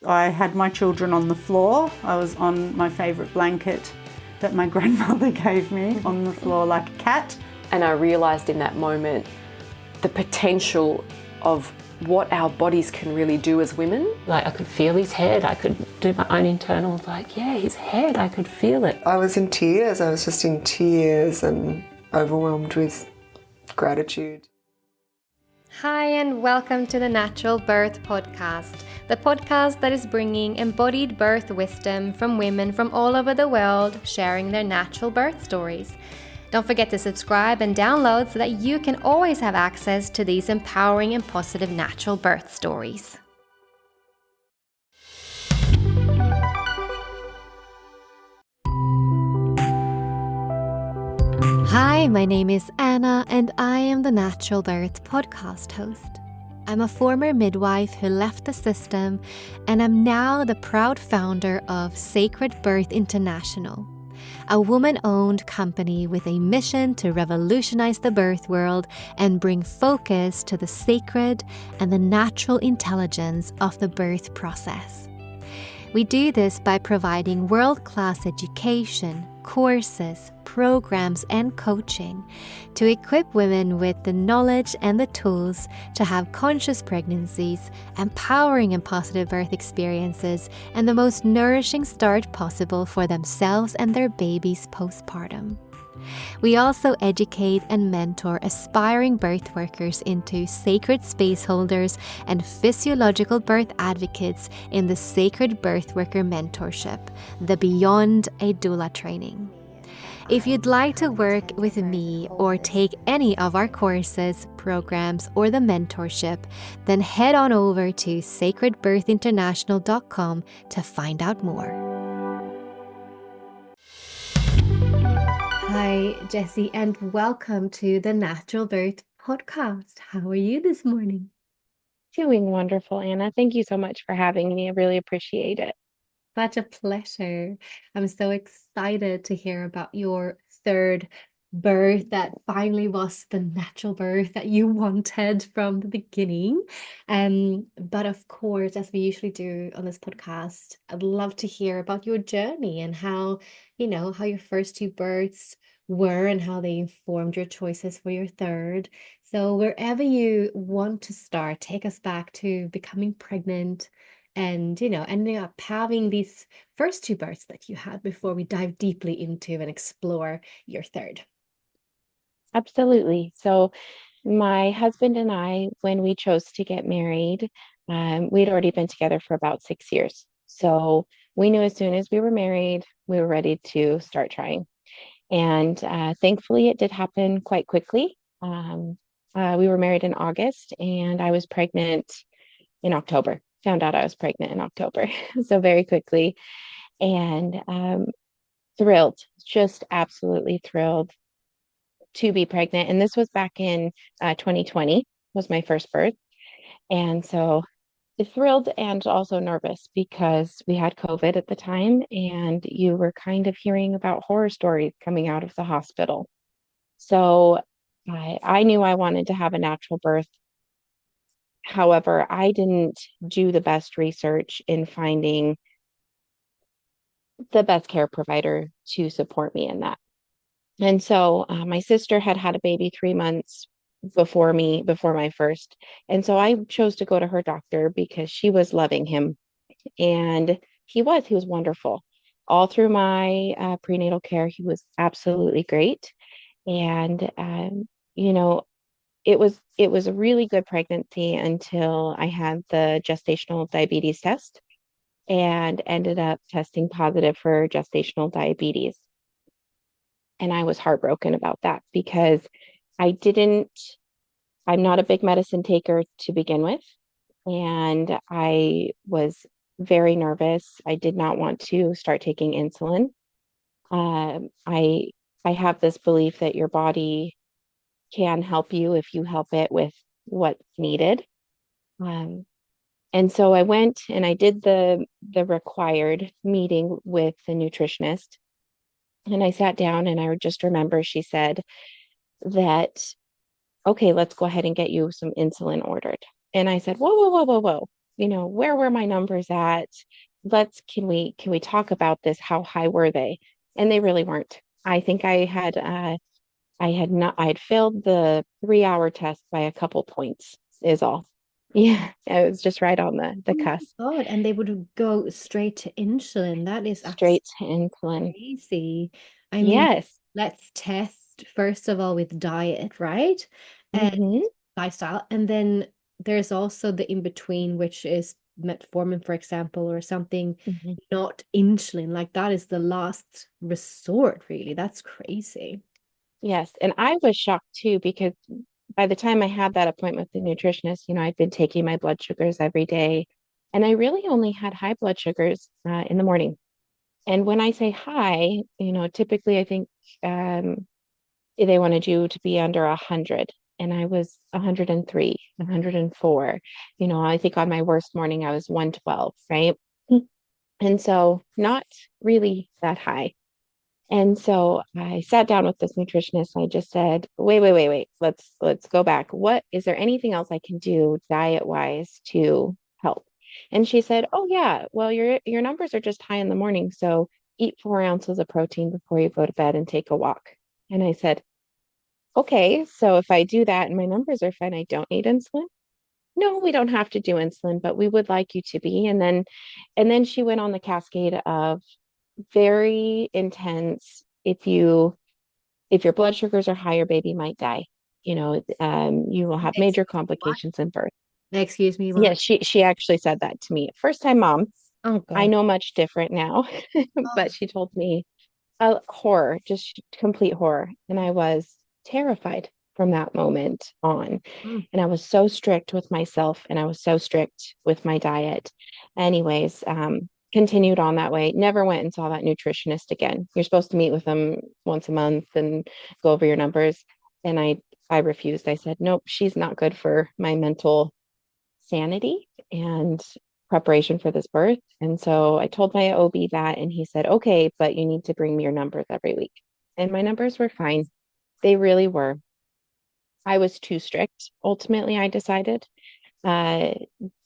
I had my children on the floor. I was on my favourite blanket that my grandmother gave me on the floor like a cat. And I realised in that moment the potential of what our bodies can really do as women. Like I could feel his head, I could do my own internal, like, yeah, his head, I could feel it. I was in tears, I was just in tears and overwhelmed with gratitude. Hi, and welcome to the Natural Birth Podcast, the podcast that is bringing embodied birth wisdom from women from all over the world, sharing their natural birth stories. Don't forget to subscribe and download so that you can always have access to these empowering and positive natural birth stories. Hi, my name is Anna, and I am the Natural Birth Podcast host. I'm a former midwife who left the system, and I'm now the proud founder of Sacred Birth International, a woman-owned company with a mission to revolutionize the birth world and bring focus to the sacred and the natural intelligence of the birth process. We do this by providing world-class education, courses, programs, and coaching to equip women with the knowledge and the tools to have conscious pregnancies, empowering and positive birth experiences, and the most nourishing start possible for themselves and their babies postpartum. We also educate and mentor aspiring birth workers into sacred space holders and physiological birth advocates in the Sacred Birth Worker Mentorship, the Beyond a Doula training. If you'd like to work with me or take any of our courses, programs, or the mentorship, then head on over to sacredbirthinternational.com to find out more. Hi, Jessie, and welcome to the Natural Birth Podcast. How are you this morning? Doing wonderful, Anna. Thank you so much for having me. I really appreciate it. Such a pleasure. I'm so excited to hear about your third birth that finally was the natural birth that you wanted from the beginning. But of course, as we usually do on this podcast, I'd love to hear about your journey and how your first two births were and how they informed your choices for your third. So wherever you want to start, take us back to becoming pregnant and ending up having these first two births that you had before we dive deeply into and explore your third. Absolutely. So my husband and I, when we chose to get married, we'd already been together for about 6 years. So we knew as soon as we were married, we were ready to start trying. And thankfully, it did happen quite quickly. We were married in August, and I was pregnant in October. Found out I was pregnant in October, so very quickly. And thrilled, just absolutely thrilled to be pregnant. And this was back in 2020 was my first birth. And so thrilled and also nervous because we had COVID at the time, and you were kind of hearing about horror stories coming out of the hospital. So I knew I wanted to have a natural birth. However, I didn't do the best research in finding the best care provider to support me in that. And so my sister had had a baby 3 months before me, before my first. And so I chose to go to her doctor because she was loving him. And he was wonderful. All through my prenatal care, he was absolutely great. And, it was a really good pregnancy until I had the gestational diabetes test and ended up testing positive for gestational diabetes. And I was heartbroken about that because I'm not a big medicine taker to begin with. And I was very nervous. I did not want to start taking insulin. I have this belief that your body can help you if you help it with what's needed. And so I went and I did the required meeting with the nutritionist. And I sat down and I just remember she said that, okay, let's go ahead and get you some insulin ordered. And I said, whoa, whoa, whoa, whoa, whoa. where were my numbers at? Can we talk about this? How high were they? And they really weren't. I think I had failed the 3-hour test by a couple points is all. Yeah, it was just right on the Oh my cusp, God. And they would go straight to insulin. That is straight to insulin. crazy. I mean, Yes. let's test first of all with diet, right? And Hmm. lifestyle. And then there's also the in between, which is metformin, for example, or something Hmm. not insulin. Like that is the last resort, really. That's crazy. Yes. And I was shocked too, because by the time I had that appointment with the nutritionist, I'd been taking my blood sugars every day, and I really only had high blood sugars in the morning. And when I say high, typically I think um, they wanted you to be under 100. And I was 103, 104. I think on my worst morning, I was 112, right? And so not really that high. And so I sat down with this nutritionist. I just said, wait. Let's go back. What is there anything else I can do diet wise to help? And she said, oh yeah, well your numbers are just high in the morning. So eat 4 ounces of protein before you go to bed and take a walk. And I said, okay, so if I do that and my numbers are fine, I don't need insulin. No, we don't have to do insulin, but we would like you to be. And then she went on the cascade of very intense. If your blood sugars are high, your baby might die. You will have major Excuse me, what? complications in birth. Excuse me, what? Yes, she actually said that to me. First time mom. Oh I God. know much different now, Oh, but she told me horror, just complete horror. And I was terrified from that moment on. mm. And I was so strict with myself and I was so strict with my diet. Anyways, continued on that way. Never went and saw that nutritionist again. You're supposed to meet with them once a month and go over your numbers. And I refused. I said, nope, she's not good for my mental sanity and preparation for this birth. And so I told my OB that, and he said, okay, but you need to bring me your numbers every week. And my numbers were fine. They really were. I was too strict. Ultimately, I decided uh,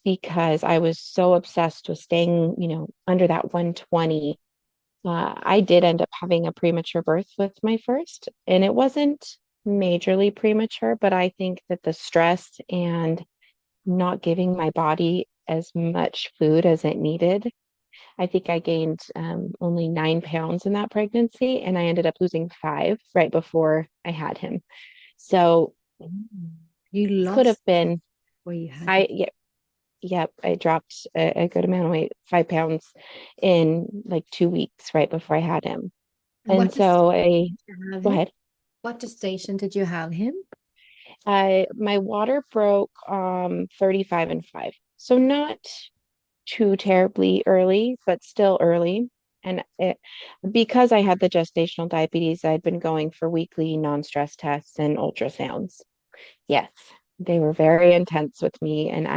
because I was so obsessed with staying, under that 120. I did end up having a premature birth with my first, and it wasn't majorly premature, but I think that the stress and not giving my body as much food as it needed. I think I gained only 9 pounds in that pregnancy, and I ended up losing 5 right before I had him. So You could have lost been, where you had him. yeah, yep, I dropped a good amount of weight, 5 pounds in like 2 weeks right before I had him. And And what gestation so did you have go him? ahead. What gestation did you have him? My water broke 35 and 5. So not too terribly early, but still early. And because I had the gestational diabetes, I'd been going for weekly non-stress tests and ultrasounds. Yes, they were very intense with me. And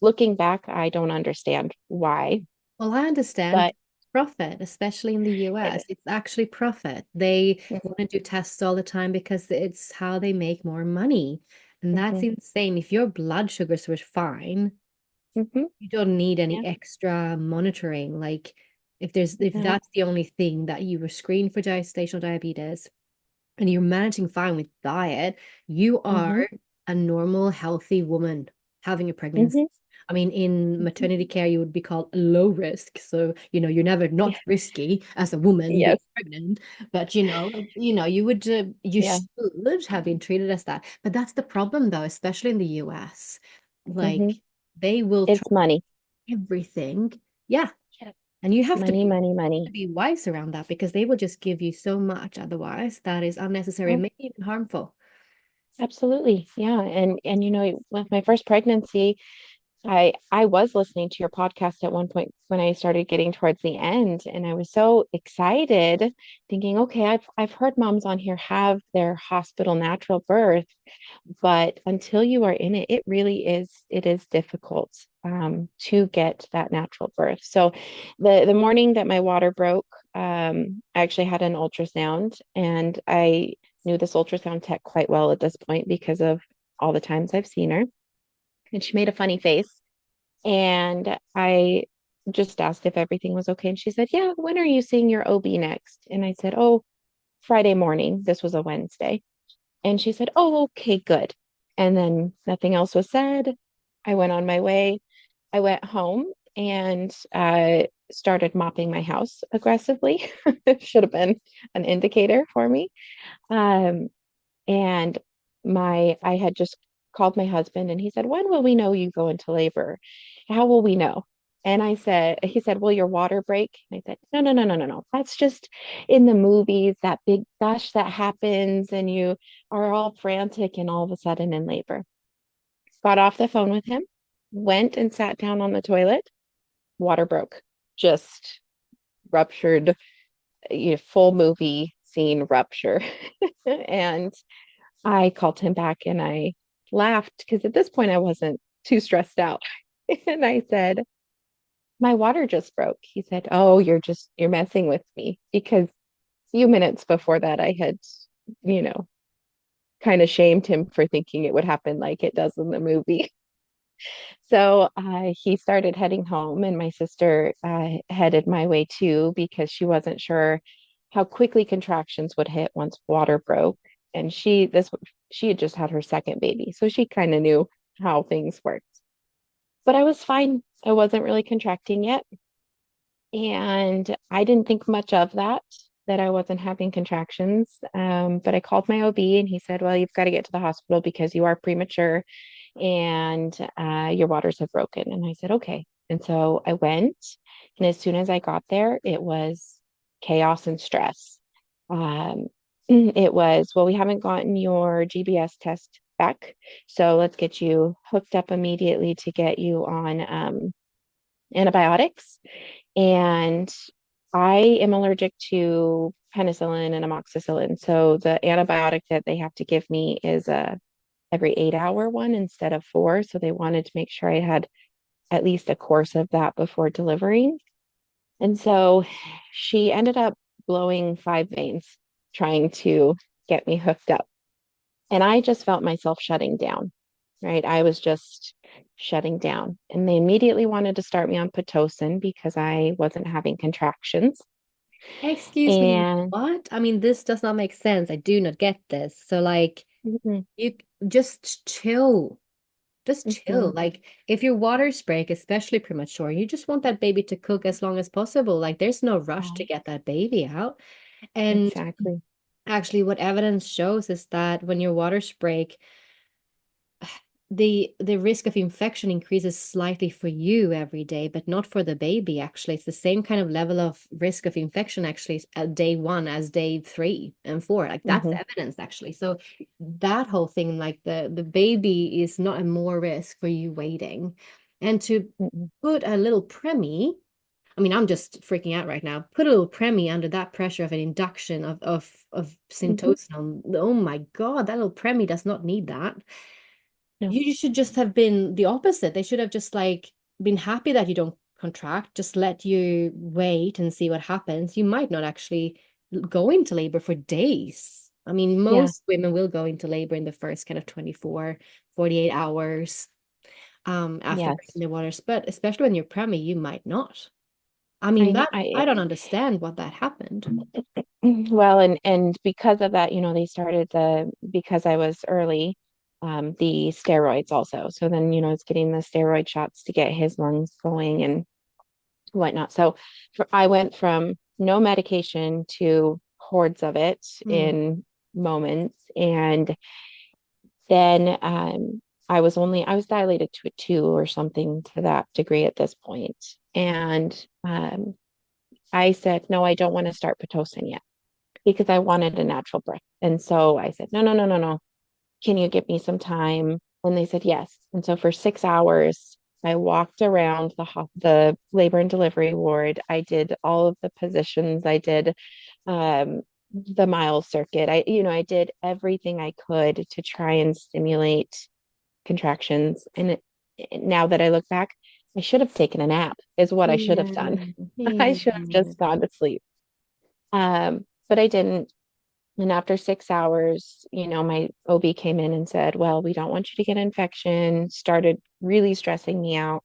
looking back, I don't understand why, Well, I understand but profit, especially in the it US. is. It's actually profit. They Mhm, want to do tests all the time because it's how they make more money. And that's mhm, insane. If your blood sugars were fine, mhm. you don't need any Yeah, extra monitoring. Like if no. that's the only thing that you were screened for gestational diabetes and you're managing fine with diet, you are Mhm, a normal, healthy woman having a pregnancy. mhm, I mean, in mhm. maternity care, you would be called low risk. So, you're never Yeah, not risky as a woman being yes. pregnant, but you Yeah. should have been treated as that. But that's the problem though, especially in the US. Like Mhm. they will try It's money. everything. Yeah. Yeah. And you have to Money, money, money. be wise around that because they will just give you so much otherwise that is unnecessary and maybe even harmful. Absolutely. Yeah. And with my first pregnancy, I was listening to your podcast at one point when I started getting towards the end, and I was so excited thinking, okay, I've heard moms on here have their hospital natural birth, but until you are in it, it is difficult to get that natural birth. So the morning that my water broke, I actually had an ultrasound, and I knew this ultrasound tech quite well at this point because of all the times I've seen her. And she made a funny face. And I just asked if everything was okay. And she said, yeah, when are you seeing your OB next? And I said, oh, Friday morning. This was a Wednesday. And she said, oh, okay, good. And then nothing else was said. I went on my way. I went home and started mopping my house aggressively. It should have been an indicator for me. Um, and I had just called my husband and he said, when will we know you go into labor? How will we know? And he said, will your water break? And I said, no, no, no, no, no, no. That's just in the movies, that big gush that happens and you are all frantic and all of a sudden in labor. Got off the phone with him, went and sat down on the toilet, water broke, just ruptured, full movie scene rupture. And I called him back and I laughed because at this point I wasn't too stressed out. And I said, my water just broke. He said, oh, you're messing with me because a few minutes before that I had, you know, kind of shamed him for thinking it would happen like it does in the movie. So he started heading home, and my sister headed my way too because she wasn't sure how quickly contractions would hit once water broke. And she had just had her second baby, so she kind of knew how things worked. But I was fine. I wasn't really contracting yet, and I didn't think much of that I wasn't having contractions. But I called my OB, and he said, "Well, you've got to get to the hospital because you are premature." And your waters have broken. And I said, okay. And so I went. And as soon as I got there, it was chaos and stress. It was, well, we haven't gotten your GBS test back. So let's get you hooked up immediately to get you on antibiotics. And I am allergic to penicillin and amoxicillin. So the antibiotic that they have to give me is a every 8 hour one instead of 4. So they wanted to make sure I had at least a course of that before delivering. And so she ended up blowing 5 veins trying to get me hooked up. And I just felt myself shutting down, right? I was just shutting down. And they immediately wanted to start me on Pitocin because I wasn't having contractions. Excuse me, And what? I mean, this does not make sense. I do not get this. So, like, mhm, you just chill. Just chill. mhm, Like, if your waters break, especially premature, you just want that baby to cook as long as possible. Like, there's no rush yeah, to get that baby out. And exactly. actually, what evidence shows is that when your waters break, the risk of infection increases slightly for you every day, but not for the baby. Actually, it's the same kind of level of risk of infection actually at day 1 as day 3 and 4. Like that's Hmm. evidence actually. So that whole thing, like the baby is not a more risk for you waiting. And to Hmm. put a little preemie, I mean, I'm just freaking out right now. Put a little preemie under that pressure of an induction of Hmm. syntocinon. Oh my God, that little preemie does not need that. No. You should just have been the opposite. They should have just like been happy that you don't contract, just let you wait and see what happens. You might not actually go into labor for days. I mean, Yeah. most women will go into labor in the first kind of 24, 48 hours after breaking Yes. the waters, but especially when you're preemie, you might not. I mean, I know. that I don't understand what that happened. Well, and because of that, they started because I was early, the steroids also. So then, it's getting the steroid shots to get his lungs going and whatnot. So I went from no medication to hordes of it Hmm. in moments. And then I was dilated to a 2 or something to that degree at this point. And I said, no, I don't want to start Pitocin yet because I wanted a natural birth. And so I said, no, no, no, no, no. Can you give me some time? And they said, yes. And so for 6 hours, I walked around the labor and delivery ward. I did all of the positions. I did um, the mile circuit. I did everything I could to try and stimulate contractions. And now that I look back, I should have taken a nap, is what I should have done. Yeah. I should have Yeah. just gone to sleep. But I didn't. And after 6 hours, my OB came in and said, well, we don't want you to get an infection, started really stressing me out.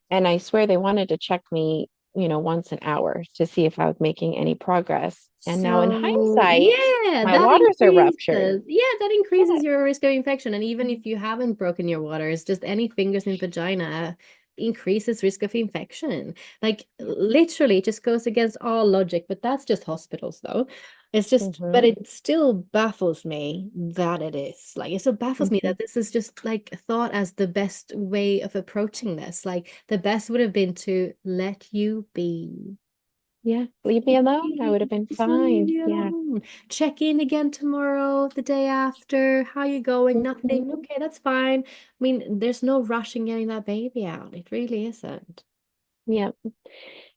And I swear they wanted to check me, once an hour to see if I was making any progress. And now in So hindsight, yeah, my that waters are ruptured. increases. Yeah, that increases Yeah. your risk of infection. And even if you haven't broken your waters, just any fingers in vagina increases risk of infection. Like literally, it just goes against all logic. But that's just hospitals, though. It's just, but Hmm. it still baffles me that it is. Like, it still baffles me Hmm. that this is just like thought as the best way of approaching this. Like, the best would have been to let you be. Yeah, leave me alone. I would have been Just leave fine. me Yeah. alone. Check in again tomorrow, the day after. How you going? Nothing. Mhm. Okay, that's fine. I mean, there's no rush in getting that baby out. It really isn't. Yeah.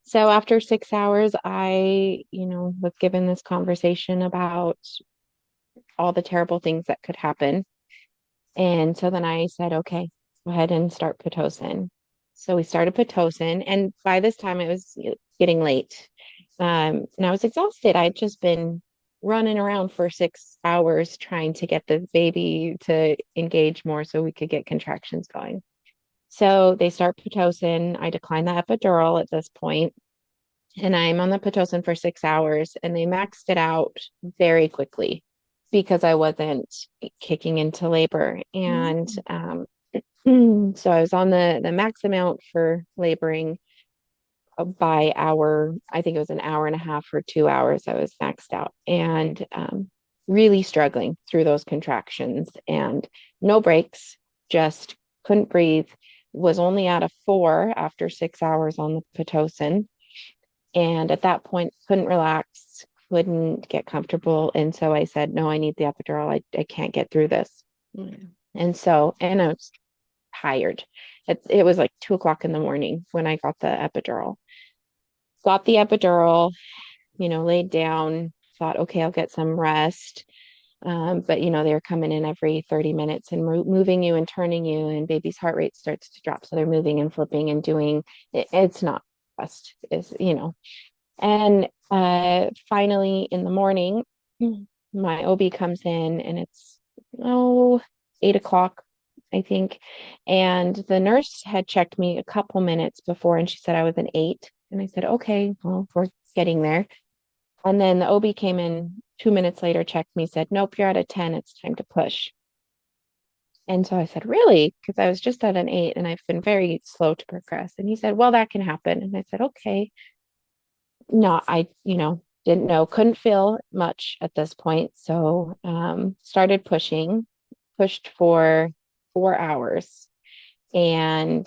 So after 6 hours, I, was given this conversation about all the terrible things that could happen. And so then I said, okay, go ahead and start Pitocin. So we started Pitocin, and by this time it was getting late. And I was exhausted. I'd just been running around for 6 hours trying to get the baby to engage more so we could get contractions going. So they start Pitocin. I decline the epidural at this point, and I'm on the Pitocin for 6 hours, and they maxed it out very quickly because I wasn't kicking into labor. And Mm. so I was on the max amount for laboring by hour. I think it was an hour and a half or 2 hours. I was maxed out and really struggling through those contractions and no breaks, just couldn't breathe. Was only at a 4 after 6 hours on the Pitocin. And at that point, couldn't relax, couldn't get comfortable. And so I said, no, I need the epidural. I can't get through this. Yeah. And I was tired. It was like 2 o'clock in the morning when I got the epidural. Got the epidural, laid down, thought, okay, I'll get some rest. But they were coming in every 30 minutes and moving you and turning you, and baby's heart rate starts to drop. So they're moving and flipping and doing it's not rest, and finally in the morning, my OB comes in and it's 8 o'clock, I think. And the nurse had checked me a couple minutes before and she said I was an 8. And I said, okay, well, we're getting there. And then the OB came in 2 minutes later, checked me, said, nope, you're at a 10. It's time to push. And so I said, really? Because I was just at an 8 and I've been very slow to progress. And he said, well, that can happen. And I said, okay. No, I, didn't know, couldn't feel much at this point. So started pushed for 4 hours and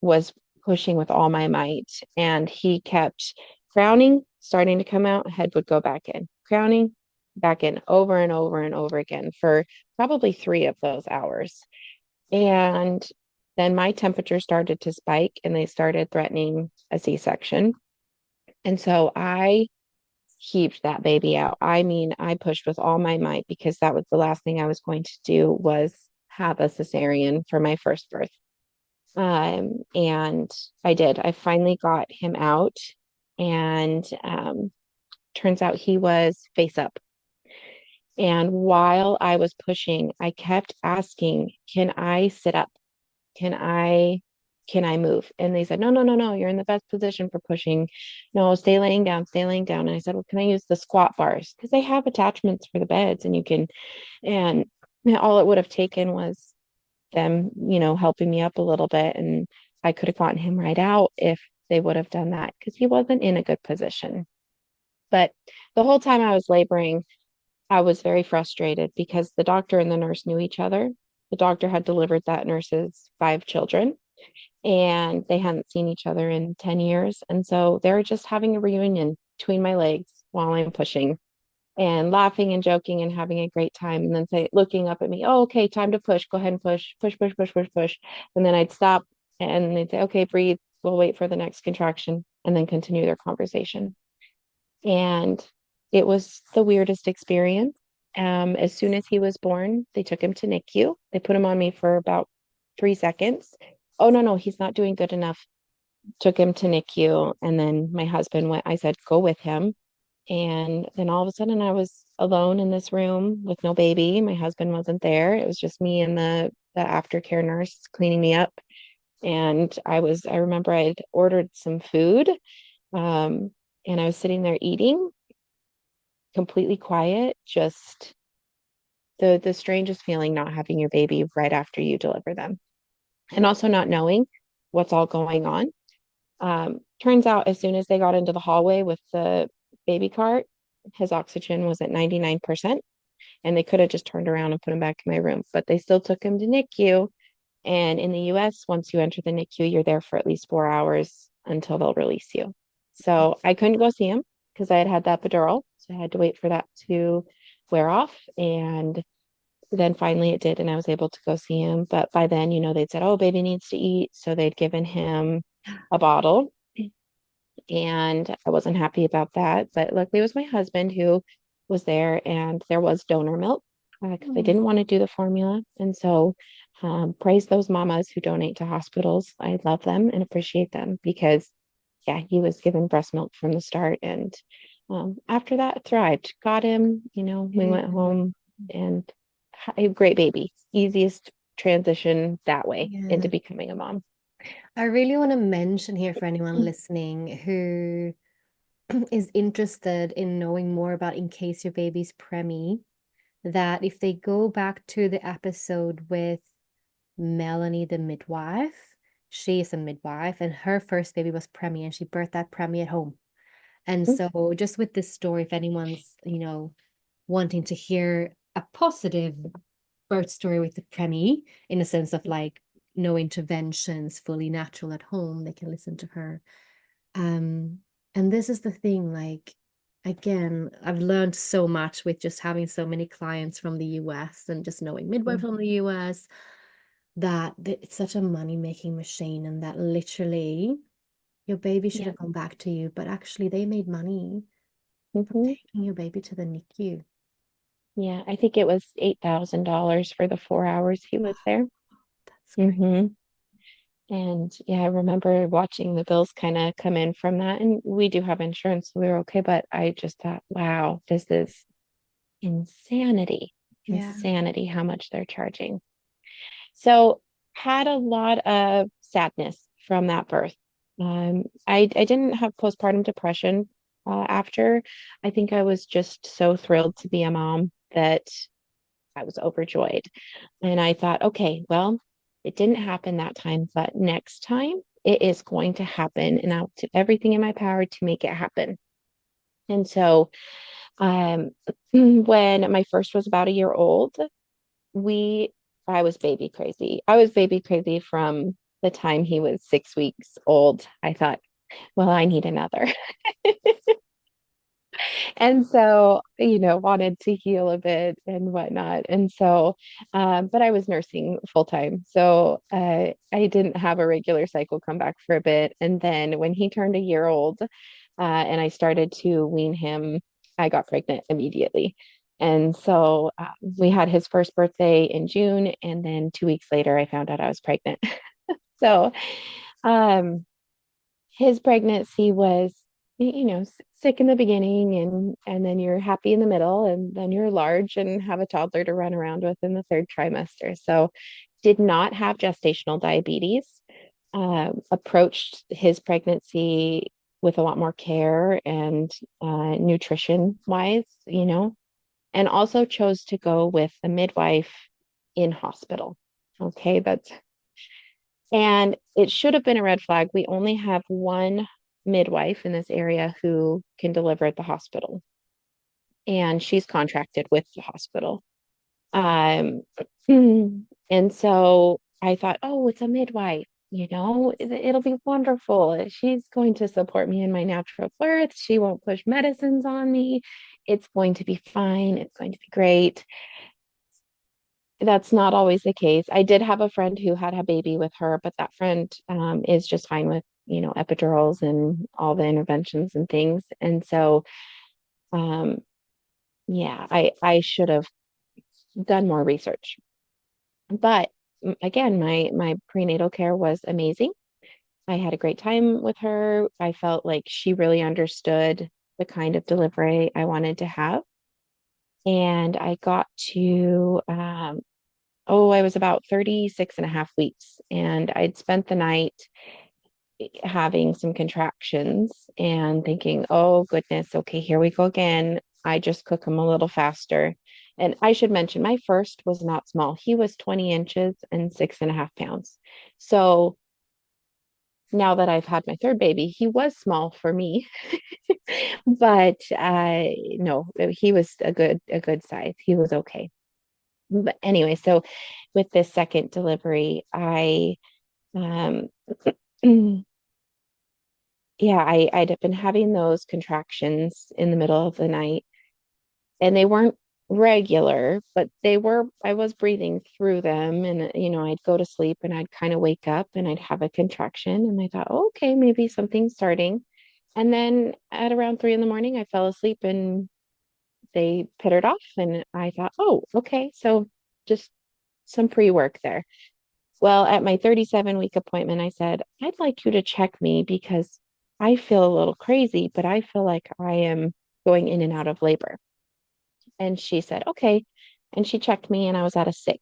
was pushing with all my might. And he kept crowning, starting to come out, head would go back in, crowning, back in over and over and over again for probably 3 of those hours. And then my temperature started to spike and they started threatening a C-section. And so I heaved that baby out. I mean, I pushed with all my might because that was the last thing I was going to do was have a cesarean for my first birth. And I did. I finally got him out, and turns out he was face up. And while I was pushing, I kept asking, "Can I sit up? Can I move?" And they said, no, no, no, no, you're in the best position for pushing. No, stay laying down, stay laying down. And I said, well, can I use the squat bars? Because they have attachments for the beds and you can, and all it would have taken was them, helping me up a little bit. And I could have gotten him right out if they would have done that because he wasn't in a good position. But the whole time I was laboring, I was very frustrated because the doctor and the nurse knew each other. The doctor had delivered that nurse's 5 children and they hadn't seen each other in 10 years. And so they're just having a reunion between my legs while I'm pushing and laughing and joking and having a great time. And then looking up at me, oh, okay, time to push. Go ahead and push, push, push, push, push, push. And then I'd stop and they'd say, okay, breathe. We'll wait for the next contraction and then continue their conversation. And it was the weirdest experience. As soon as he was born, they took him to NICU. They put him on me for about 3 seconds. Oh, no, no, he's not doing good enough. Took him to NICU. And then my husband went, I said, go with him. And then all of a sudden I was alone in this room with no baby. My husband wasn't there. It was just me and the aftercare nurse cleaning me up. And I remember I'd ordered some food, and I was sitting there eating, completely quiet, just the strangest feeling not having your baby right after you deliver them. And also not knowing what's all going on. Turns out as soon as they got into the hallway with the baby cart, his oxygen was at 99%, and they could have just turned around and put him back in my room, but they still took him to NICU. And in the US, once you enter the NICU, you're there for at least 4 hours until they'll release you. So I couldn't go see him because I had had that epidural. So I had to wait for that to wear off. And then finally it did, and I was able to go see him. But by then, they'd said, oh, baby needs to eat. So they'd given him a bottle. And I wasn't happy about that. But luckily, it was my husband who was there, and there was donor milk because I didn't want to do the formula. And so, praise those mamas who donate to hospitals. I love them and appreciate them because, yeah, he was given breast milk from the start. And after that, thrived. Got him, we went home, and a great baby. Easiest transition that way into becoming a mom. I really want to mention here for anyone listening who is interested in knowing more about In Case Your Baby's Preemie, that if they go back to the episode with Melanie, the midwife, she is a midwife, and her first baby was preemie, and she birthed that preemie at home. And so just with this story, if anyone's, wanting to hear a positive birth story with the preemie, in a sense of like no interventions, fully natural at home, they can listen to her. And this is the thing, like, again, I've learned so much with just having so many clients from the US and just knowing midwives from the US, that it's such a money-making machine, and that literally your baby should have gone back to you, but actually they made money from taking your baby to the NICU. Yeah, I think it was $8,000 for the 4 hours he was there. That's great. And yeah, I remember watching the bills kind of come in from that. And we do have insurance, so we were okay. But I just thought, wow, this is insanity. Insanity how much they're charging. So had a lot of sadness from that birth. I didn't have postpartum depression after. I think I was just so thrilled to be a mom that I was overjoyed. And I thought, okay, well, it didn't happen that time, but next time it is going to happen, and I'll do everything in my power to make it happen. And so when my first was about a year old, I was baby crazy. I was baby crazy from the time he was 6 weeks old. I thought, well, I need another. And so, wanted to heal a bit and whatnot. And so, but I was nursing full time. So I didn't have a regular cycle come back for a bit. And then when he turned a year old, and I started to wean him, I got pregnant immediately. And so we had his first birthday in June. And then 2 weeks later, I found out I was pregnant. So his pregnancy was, sick in the beginning, and then you're happy in the middle, and then you're large and have a toddler to run around with in the third trimester. So did not have gestational diabetes. Approached his pregnancy with a lot more care and nutrition wise, and also chose to go with a midwife in hospital. Okay, and it should have been a red flag. We only have one midwife in this area who can deliver at the hospital, and she's contracted with the hospital. And so I thought, oh, it's a midwife, it'll be wonderful. She's going to support me in my natural birth. She won't push medicines on me. It's going to be fine. It's going to be great. That's not always the case. I did have a friend who had a baby with her, but that friend is just fine with, epidurals and all the interventions and things. And so, yeah, I should have done more research. But again, my prenatal care was amazing. I had a great time with her. I felt like she really understood the kind of delivery I wanted to have. And I got to I was about 36 and a half weeks, and I'd spent the night having some contractions and thinking, oh goodness, okay, here we go again. I just cook him a little faster. And I should mention, my first was not small. He was 20 inches and 6.5 pounds. So now that I've had my third baby, he was small for me, but no, he was a good size. He was okay. But anyway, so with this second delivery, I um yeah, I'd been having those contractions in the middle of the night, and they weren't regular, but I was breathing through them. And, I'd go to sleep and I'd kind of wake up and I'd have a contraction. And I thought, oh, okay, maybe something's starting. And then at around 3 in the morning, I fell asleep and they pittered off. And I thought, oh, okay, so just some pre-work there. Well, at my 37-week appointment, I said, I'd like you to check me because I feel a little crazy, but I feel like I am going in and out of labor. And she said, okay. And she checked me and I was at a 6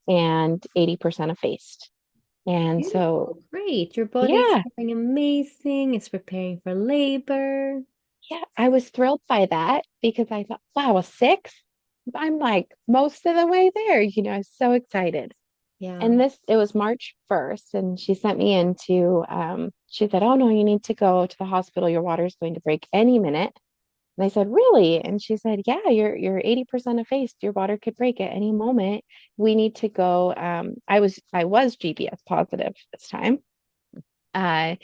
and 80% effaced. And so, Beautiful, great. Your body is yeah, feeling amazing. It's preparing for labor. yeah, I was thrilled by that because I thought, wow, a 6? I'm like most of the way there, I was so excited. Yeah. And it was March 1st, and she sent me she said, oh no, you need to go to the hospital. Your water is going to break any minute. And I said, really? And she said, yeah, you're 80% effaced. Your water could break at any moment. We need to go. I was GBS positive this time. Uh,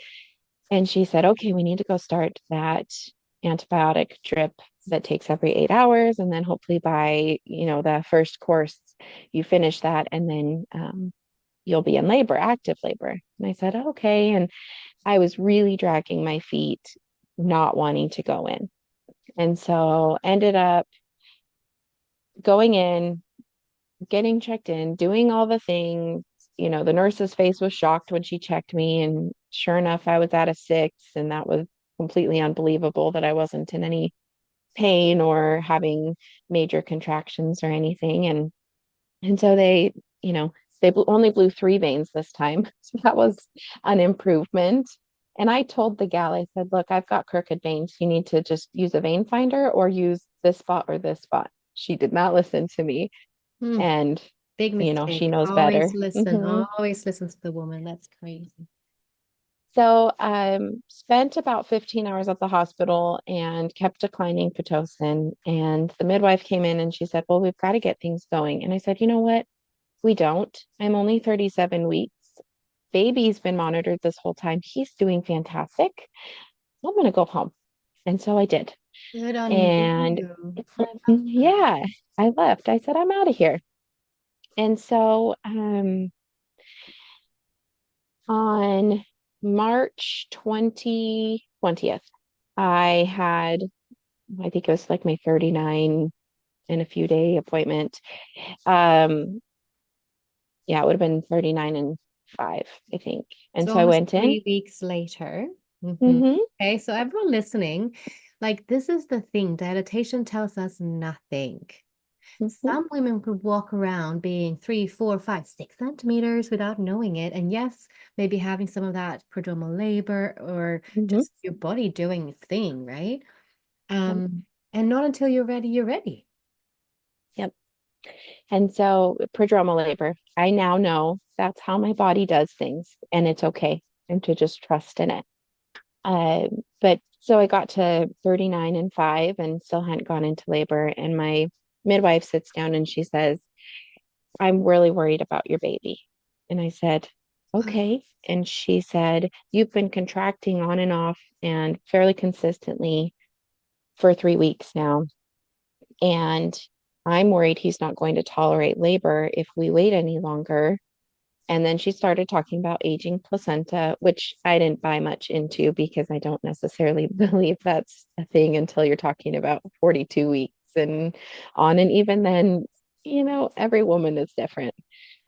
and she said, okay, we need to go start that antibiotic drip that takes every 8 hours. And then hopefully by, the first course, you finish that and then you'll be in labor, active labor. And I said, okay. And I was really dragging my feet, not wanting to go in. And so ended up going in, getting checked in, doing all the things. The nurse's face was shocked when she checked me. And sure enough, I was at a 6. And that was completely unbelievable that I wasn't in any pain or having major contractions or anything. And so they only blew 3 veins this time. So that was an improvement. And I told the gal, I said, look, I've got crooked veins. You need to just use a vein finder or use this spot or this spot. She did not listen to me. Hmm. And, Big she mistake. knows better. Always listen to the woman. That's crazy. So spent about 15 hours at the hospital and kept declining Pitocin. And the midwife came in and she said, well, we've got to get things going. And I said, you know what? We don't. I'm only 37 weeks. Baby's been monitored this whole time. He's doing fantastic. I'm going to go home. And so I did. Good on And you. yeah, I left. I said, I'm out of here. And so on March 20th, I think it was like my 39 and a few day appointment. Um, yeah, it would have been 39 and 5, I think. And So so I almost went in. 3 weeks later. Mm-hmm. Okay, so everyone listening, like this is the thing, dilatation tells us nothing. Mm-hmm. Some women could walk around being 3, 4, 5, 6 centimeters without knowing it. And yes, maybe having some of that prodromal labor or Mm-hmm. just your body doing its thing, right? Yep. And not until you're ready, you're ready. Yep. And so prodromal labor, I now know that's how my body does things, and it's okay, and to just trust in it. But so I got to 39 and 5 and still hadn't gone into labor. And my midwife sits down and she says, I'm really worried about your baby. And I said, okay. And she said, you've been contracting on and off and fairly consistently for 3 weeks now. And I'm worried he's not going to tolerate labor if we wait any longer. And then she started talking about aging placenta, which I didn't buy much into because I don't necessarily believe that's a thing until you're talking about 42 weeks and on. And even then, every woman is different.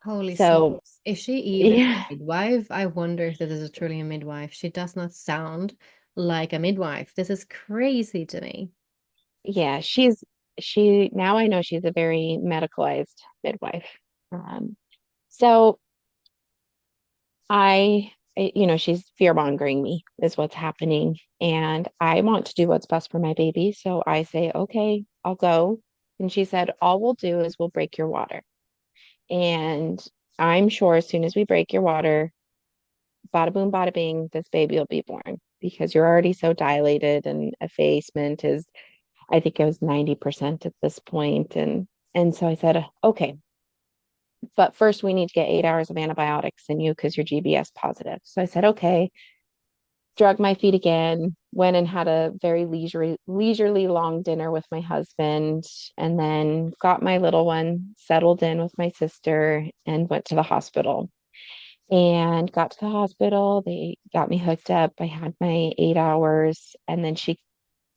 Holy So, smokes. Is she even yeah, a midwife? I wonder if this is truly a midwife. She does not sound like a midwife. This is crazy to me. yeah, she's now I know she's a very medicalized midwife. So she's fear mongering me is what's happening. And I want to do what's best for my baby. So I say, okay, I'll go. And she said, all we'll do is we'll break your water. And I'm sure as soon as we break your water, bada boom, bada bing, this baby will be born because you're already so dilated and effacement is, I think it was 90% at this point. And so I said, okay, but first we need to get 8 hours of antibiotics in you because you're GBS positive. So I said, okay, drug my feet again, went and had a very leisurely long dinner with my husband, and then got my little one settled in with my sister and went to the hospital. And got to the hospital, they got me hooked up. I had my 8 hours and then she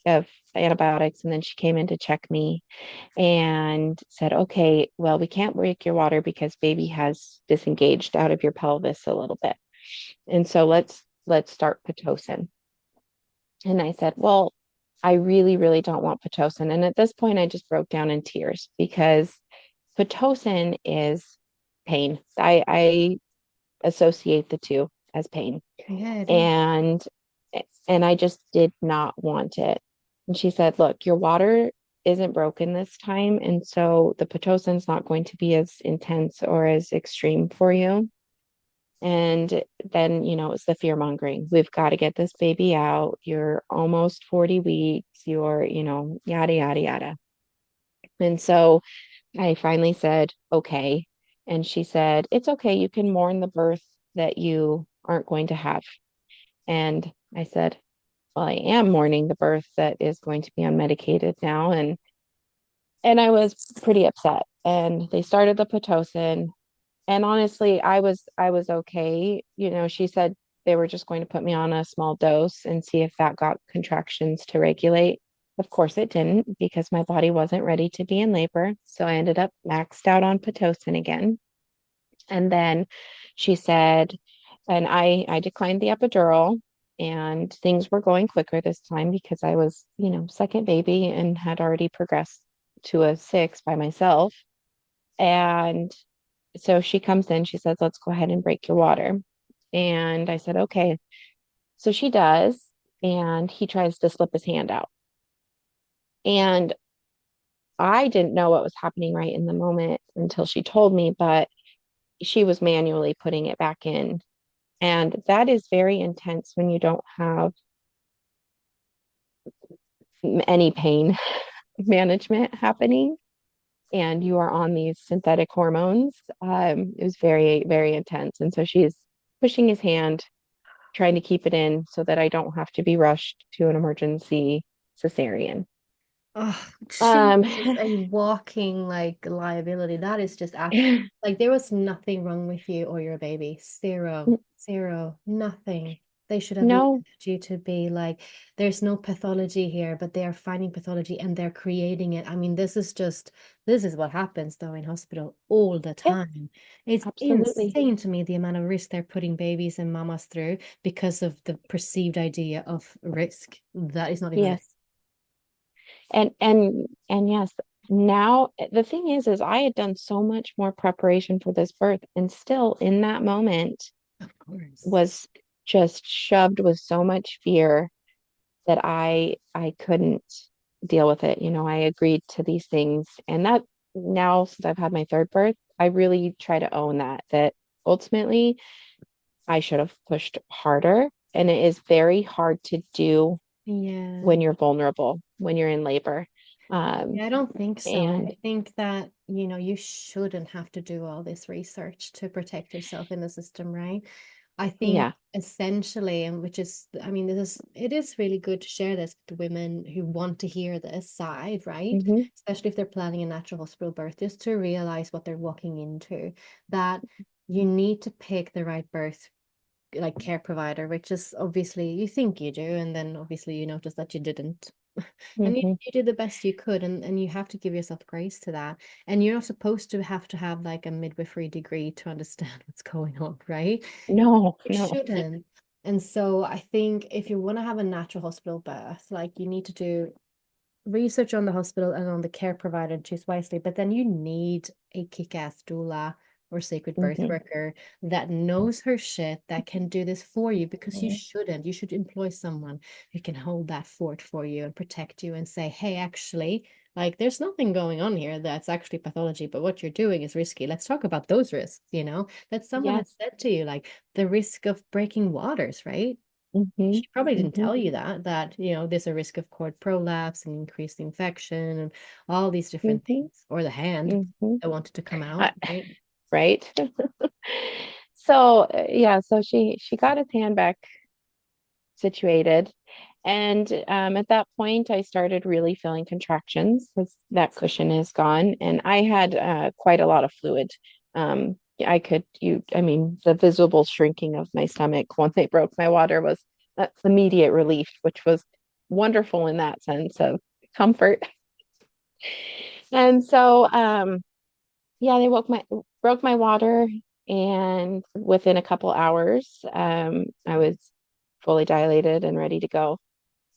of antibiotics, and then she came in to check me and said, okay, well, we can't break your water because baby has disengaged out of your pelvis a little bit. And so let's start Pitocin. And I said, well, I really, really don't want Pitocin. And at this point, I just broke down in tears because Pitocin is pain. I associate the two as pain. Yeah, it is. And I just did not want it. And she said, look, your water isn't broken this time. And so the Pitocin's not going to be as intense or as extreme for you. And then, it's the fear mongering. We've got to get this baby out. You're almost 40 weeks. You're, yada, yada, yada. And so I finally said, okay. And she said, it's okay. You can mourn the birth that you aren't going to have. And I said, well, I am mourning the birth that is going to be unmedicated now. And I was pretty upset. And they started the Pitocin. And honestly, I was okay. She said they were just going to put me on a small dose and see if that got contractions to regulate. Of course it didn't because my body wasn't ready to be in labor. So I ended up maxed out on Pitocin again. And then she said, and I declined the epidural, and things were going quicker this time because I was, second baby and had already progressed to a 6 by myself. And so she comes in, she says, let's go ahead and break your water. And I said, okay. So she does, and he tries to slip his hand out. And I didn't know what was happening right in the moment until she told me, but she was manually putting it back in. And that is very intense when you don't have any pain management happening and you are on these synthetic hormones. It was very, very intense. And so she's pushing his hand, trying to keep it in so that I don't have to be rushed to an emergency cesarean. Oh, she Um, is a walking liability. That is just absolutely there was nothing wrong with you or your baby. Zero, zero, nothing. They should have no, left you to be there's no pathology here, but they are finding pathology and they're creating it. I mean, this is what happens though in hospital all the yeah, time. It's absolutely. insane to me the amount of risk they're putting babies and mamas through because of the perceived idea of risk. That is not even Yes. And yes, now the thing is I had done so much more preparation for this birth, and still in that moment of course. was just shoved with so much fear that I couldn't deal with it. I agreed to these things, and that now since I've had my third birth, I really try to own that ultimately I should have pushed harder, and it is very hard to do Yeah. when you're vulnerable, when you're in labor. Yeah, I don't think so. And I think that, you shouldn't have to do all this research to protect yourself in the system, right? I think yeah, essentially, and which is, I mean, it is really good to share this with women who want to hear this side, right? hmm Especially if they're planning a natural hospital birth, just to realize what they're walking into, that you need to pick the right birth care provider, which is obviously you think you do, and then obviously you notice that you didn't. And hmm you did the best you could, and you have to give yourself grace to that. And you're not supposed to have a midwifery degree to understand what's going on, right? no, You no, shouldn't. And so I think if you want to have a natural hospital birth, you need to do research on the hospital and on the care provider and choose wisely, but then you need a kick-ass doula or sacred birth Mhm. worker that knows her shit, that can do this for you, because you Mhm. shouldn't. You should employ someone who can hold that fort for you and protect you and say, hey, actually, like there's nothing going on here that's actually pathology, but what you're doing is risky. Let's talk about those risks, that someone Yes. has said to you, like the risk of breaking waters, right? Mhm. She probably didn't Mhm. tell you that there's a risk of cord prolapse and increased infection and all these different Mhm. things, or the hand Mhm. that wanted to come Uh, out, right? right. So yeah, so she got his hand back situated, and at that point I started really feeling contractions because that cushion is gone, and I had quite a lot of fluid. I mean, the visible shrinking of my stomach when they broke my water was immediate relief, which was wonderful in that sense of comfort. And so yeah, they broke my water, and within a couple hours, I was fully dilated and ready to go.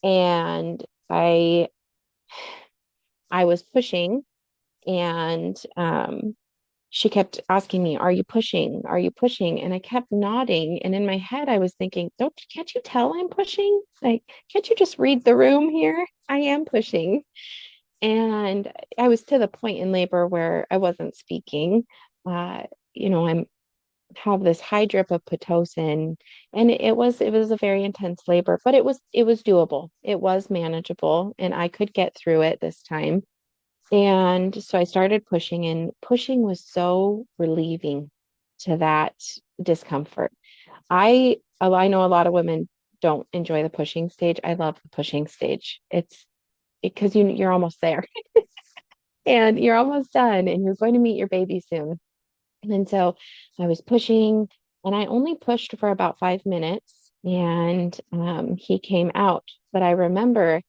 And I was pushing, and she kept asking me, "Are you pushing? Are you pushing?" And I kept nodding. And in my head, I was thinking, can't you tell I'm pushing? Like, can't you just read the room here? I am pushing. And I was to the point in labor where I wasn't speaking. Uh, I'm have this high drip of Pitocin, and it was a very intense labor, but it was doable. It was manageable, and I could get through it this time. And so I started pushing, and pushing was so relieving to that discomfort. I know a lot of women don't enjoy the pushing stage. I love the pushing stage. It's because you're almost there and you're almost done, and you're going to meet your baby soon. And so I was pushing, and I only pushed for about 5 minutes, and he came out. But I remember,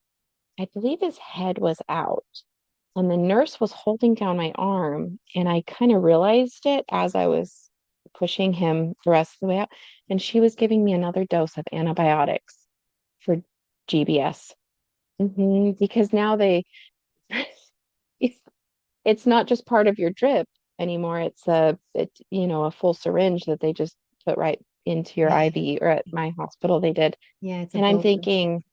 I believe his head was out, and the nurse was holding down my arm, and I kind of realized it as I was pushing him the rest of the way out. And she was giving me another dose of antibiotics for GBS. Because now it's not just part of your drip anymore. It's a full syringe that they just put right into your Yeah. IV, or at my hospital they did. Yeah, it's a And I'm bolus. thinking,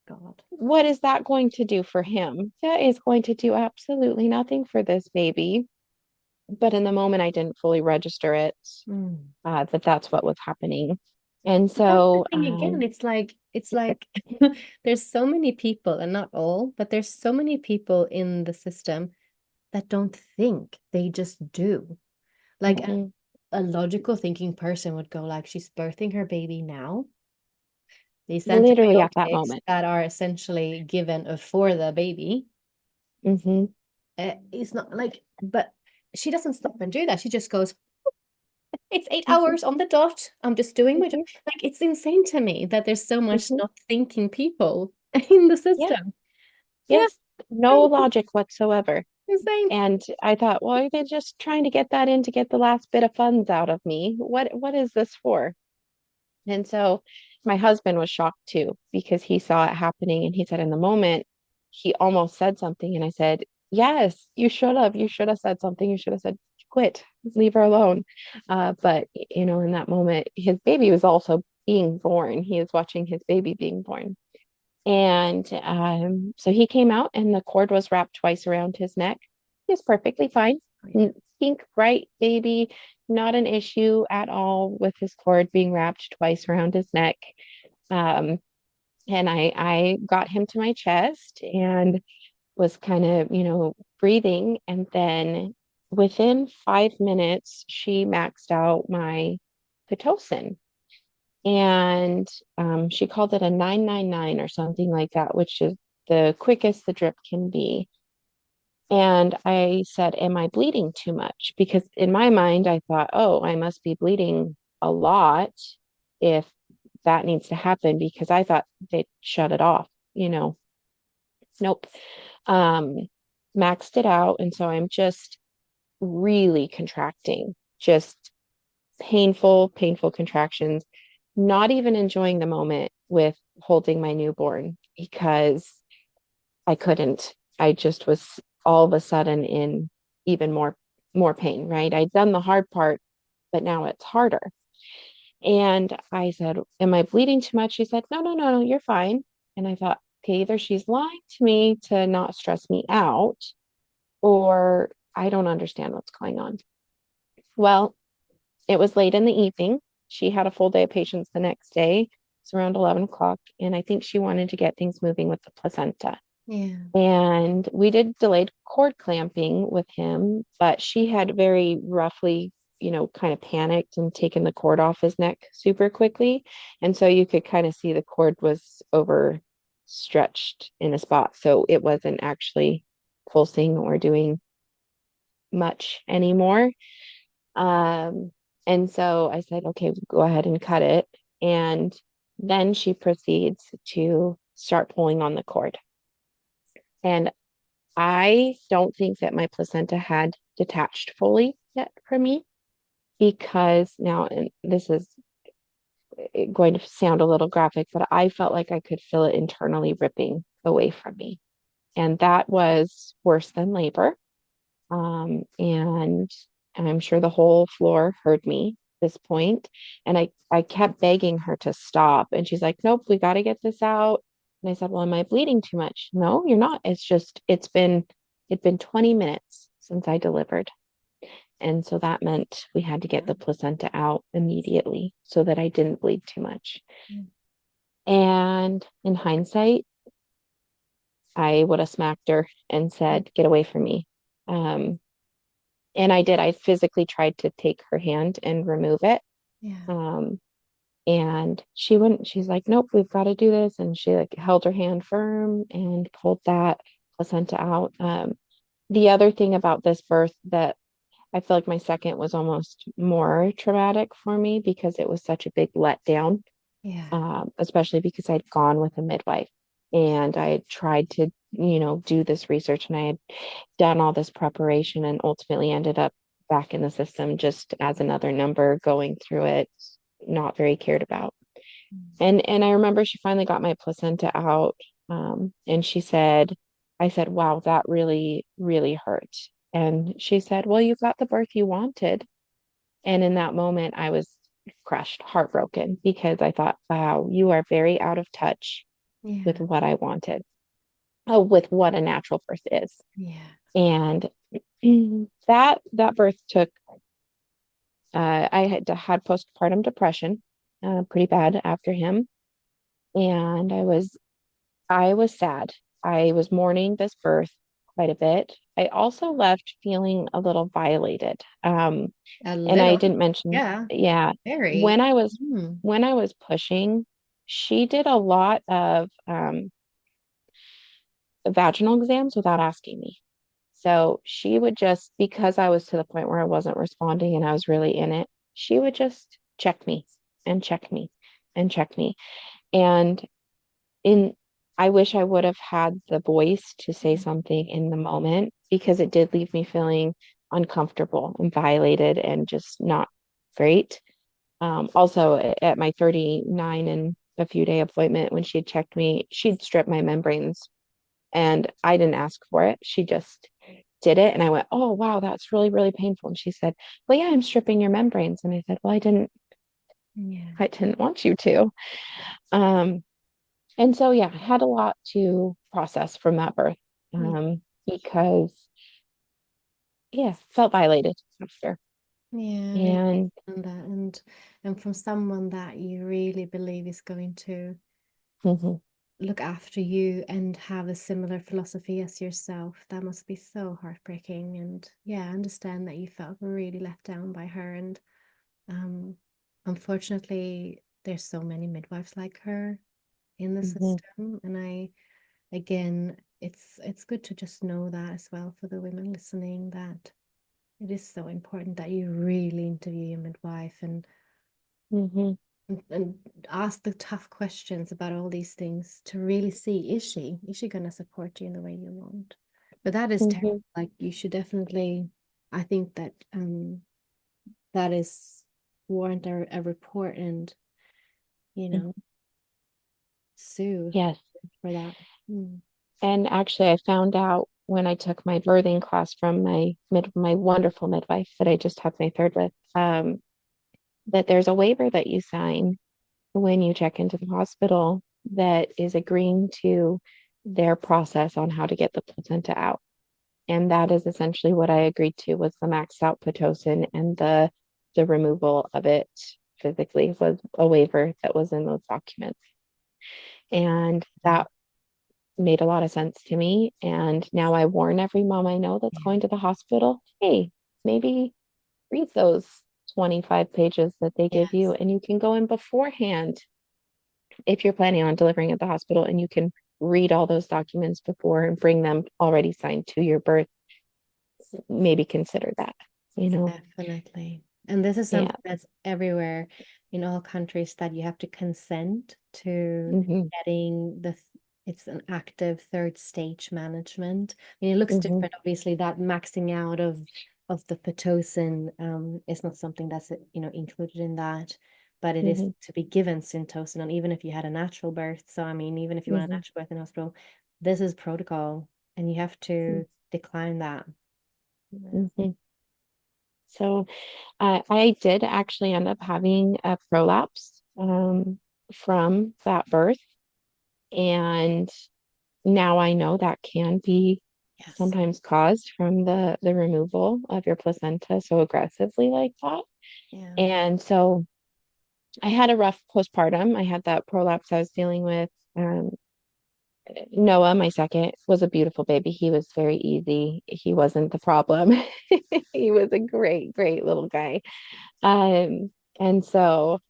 God. what is that going to do for him? That is going to do absolutely nothing for this baby. But in the moment, I didn't fully register it, Mm. that that's what was happening. And But that's the so, thing again. It's like there's so many people, and not all, but there's so many people in the system that don't think, they just do. Like mhm, a logical thinking person would go like, she's birthing her baby now. These literally at that antibiotics moment. that are essentially given for the baby. Hmm. It's not like, but she doesn't stop and do that. She just goes, it's 8 hours Hmm. on the dot. I'm just doing my job. Hmm. Like, it's insane to me that there's so much Hmm. not thinking people in the Yeah. system. Yeah, Yes. No logic whatsoever. insane. And I thought, well, are they just trying to get that in to get the last bit of funds out of me? What is this for? And so my husband was shocked too, because he saw it happening, and he said in the moment he almost said something, and I said, yes, you should have. You should have said something. You should have said, quit, leave her alone. But in that moment, his baby was also being born. He is watching his baby being born. And so he came out, and the cord was wrapped twice around his neck. He was perfectly fine. Pink, bright baby, not an issue at all with his cord being wrapped twice around his neck. Um, and I got him to my chest and was kind of, breathing. And then within 5 minutes, she maxed out my Pitocin. And she called it a 999 or something like that, which is the quickest the drip can be. And I said, am I bleeding too much? Because in my mind, I thought, oh, I must be bleeding a lot if that needs to happen, because I thought they'd shut it off, Nope. Um, Maxed it out. And so I'm just really contracting, just painful, painful contractions, not even enjoying the moment with holding my newborn, because I couldn't. I just was all of a sudden in even more pain, right? I'd done the hard part, but now it's harder. And I said, "Am I bleeding too much?" She said, "No, no, no, no, you're fine." And I thought, okay, either she's lying to me to not stress me out, or I don't understand what's going on. Well, it was late in the evening. She had a full day of patients the next day. It's around 11 o'clock. And I think she wanted to get things moving with the placenta. Yeah. And we did delayed cord clamping with him, but she had very roughly, kind of panicked and taken the cord off his neck super quickly. And so you could kind of see the cord was overstretched in a spot. So it wasn't actually pulsing or doing much anymore. And so I said, okay, go ahead and cut it. And then she proceeds to start pulling on the cord. And I don't think that my placenta had detached fully yet from me, because now, and this is going to sound a little graphic, but I felt like I could feel it internally ripping away from me. And that was worse than labor. And I'm sure the whole floor heard me at this point. And I kept begging her to stop. And she's like, "Nope, we got to get this out." And I said, "Well, am I bleeding too much?" "No, you're not. It's been 20 minutes since I delivered." And so that meant we had to get the placenta out immediately so that I didn't bleed too much. Mm. And in hindsight, I would have smacked her and said, "Get away from me." And I did. I physically tried to take her hand and remove it. Yeah. And she wouldn't. She's like, "Nope, we've got to do this." And she like held her hand firm and pulled that placenta out. The other thing about this birth that I feel like my second was almost more traumatic for me, because it was such a big letdown, Yeah. especially because I'd gone with a midwife and I had tried to, do this research, and I had done all this preparation and ultimately ended up back in the system just as another number going through it, not very cared about. And I remember she finally got my placenta out, and I said, "Wow, that really, really hurt." And she said, "Well, you got the birth you wanted." And in that moment, I was crushed, heartbroken, because I thought, wow, you are very out of touch with Yeah. what I wanted, with what a natural birth is. Yeah. And that birth took, I had postpartum depression, pretty bad after him. And I was sad. I was mourning this birth quite a bit. I also left feeling a little violated. A And I little. didn't mention, Yeah. yeah, Very. when I was Mm. when I was pushing, she did a lot of vaginal exams without asking me. So she would just, because I was to the point where I wasn't responding and I was really in it, she would just check me and check me and check me. And in I wish I would have had the voice to say something in the moment, because it did leave me feeling uncomfortable and violated and just not great. Also, at my 39 and a few day appointment, when she had checked me, she'd stripped my membranes, and I didn't ask for it. She just did it. And I went, "Oh, wow, that's really, really painful." And she said, "Well, yeah, I'm stripping your membranes." And I said, "Well, Yeah. I didn't want you to." Um, and so, yeah, I had a lot to process from that birth, Yeah. because, yeah, felt violated after. Yeah. I And understand that. And from someone that you really believe is going to mhm, look after you and have a similar philosophy as yourself, that must be so heartbreaking. And yeah, I understand that you felt really let down by her. And um, unfortunately, there's so many midwives like her in the mhm, system. And again, it's good to just know that as well for the women listening, that it is so important that you really interview your midwife mhm, and ask the tough questions about all these things to really see, is she going to support you in the way you want? But that is terrible. mhm, Like, you should definitely, I think that that is warrant a report, and you mhm. know sue Yes. for that. Mm. And actually, I found out when I took my birthing class from my wonderful midwife that I just had my third with, that there's a waiver that you sign when you check into the hospital that is agreeing to their process on how to get the placenta out. And that is essentially what I agreed to, was the maxed out Pitocin, and the removal of it physically was a waiver that was in those documents. And that made a lot of sense to me. And now I warn every mom I know that's going to the hospital, hey, maybe read those 25 pages that they give you, Yes. and you can go in beforehand if you're planning on delivering at the hospital, and you can read all those documents before and bring them already signed to your birth. Maybe consider that, you know? Definitely. And this is Yeah. something that's everywhere in all countries, that you have to consent to Hmm. getting it's an active third stage management. I mean, it looks Hmm. different, obviously. That maxing out of the Pitocin is not something that's included in that, but it is Hmm. to be given Syntocin, and even if you had a natural birth. So I mean, even if you want a Hmm. natural birth in hospital, this is protocol, and you have to decline that. Yeah. Hmm. So I did actually end up having a prolapse from that birth. And now I know that can be Yes. sometimes caused from the removal of your placenta so aggressively like that. Yeah. And so I had a rough postpartum. I had that prolapse I was dealing with. Noah, my second, was a beautiful baby. He was very easy. He wasn't the problem. He was a great, great little guy. And so,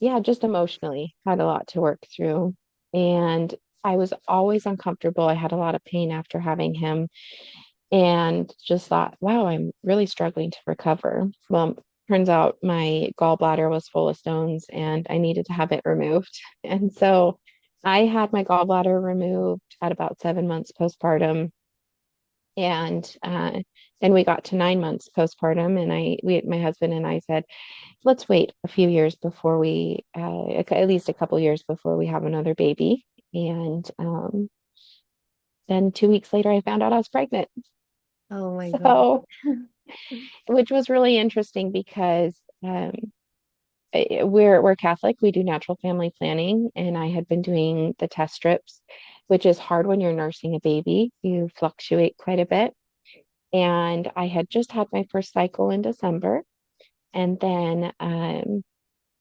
yeah, just emotionally had a lot to work through. And I was always uncomfortable. I had a lot of pain after having him, and just thought, wow, I'm really struggling to recover. Well, turns out my gallbladder was full of stones and I needed to have it removed. And so I had my gallbladder removed at about 7 months postpartum. And then we got to 9 months postpartum, and my husband and I said, let's wait a few years before at least a couple years before we have another baby. And then 2 weeks later, I found out I was pregnant. Oh my God. So, which was really interesting because we're Catholic. We do natural family planning, and I had been doing the test strips, which is hard when you're nursing a baby. You fluctuate quite a bit. And I had just had my first cycle in December, and then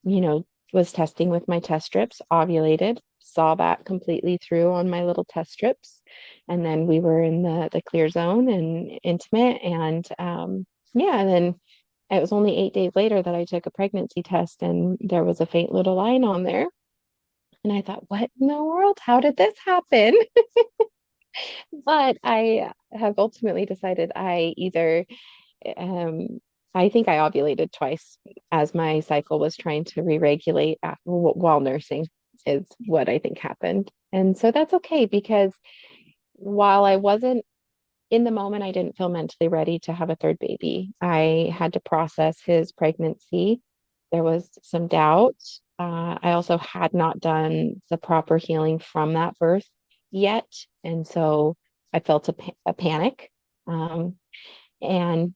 you know, was testing with my test strips, ovulated, saw that completely through on my little test strips. And then we were in the clear zone and intimate. And yeah, and then it was only 8 days later that I took a pregnancy test, and there was a faint little line on there. And I thought, what in the world? How did this happen? But I have ultimately decided um, I think I ovulated twice as my cycle was trying to re-regulate while nursing, is what I think happened. And so that's okay, because while I wasn't in the moment, I didn't feel mentally ready to have a third baby. I had to process his pregnancy. There was some doubt. I also had not done the proper healing from that birth yet. And so I felt a panic, um, and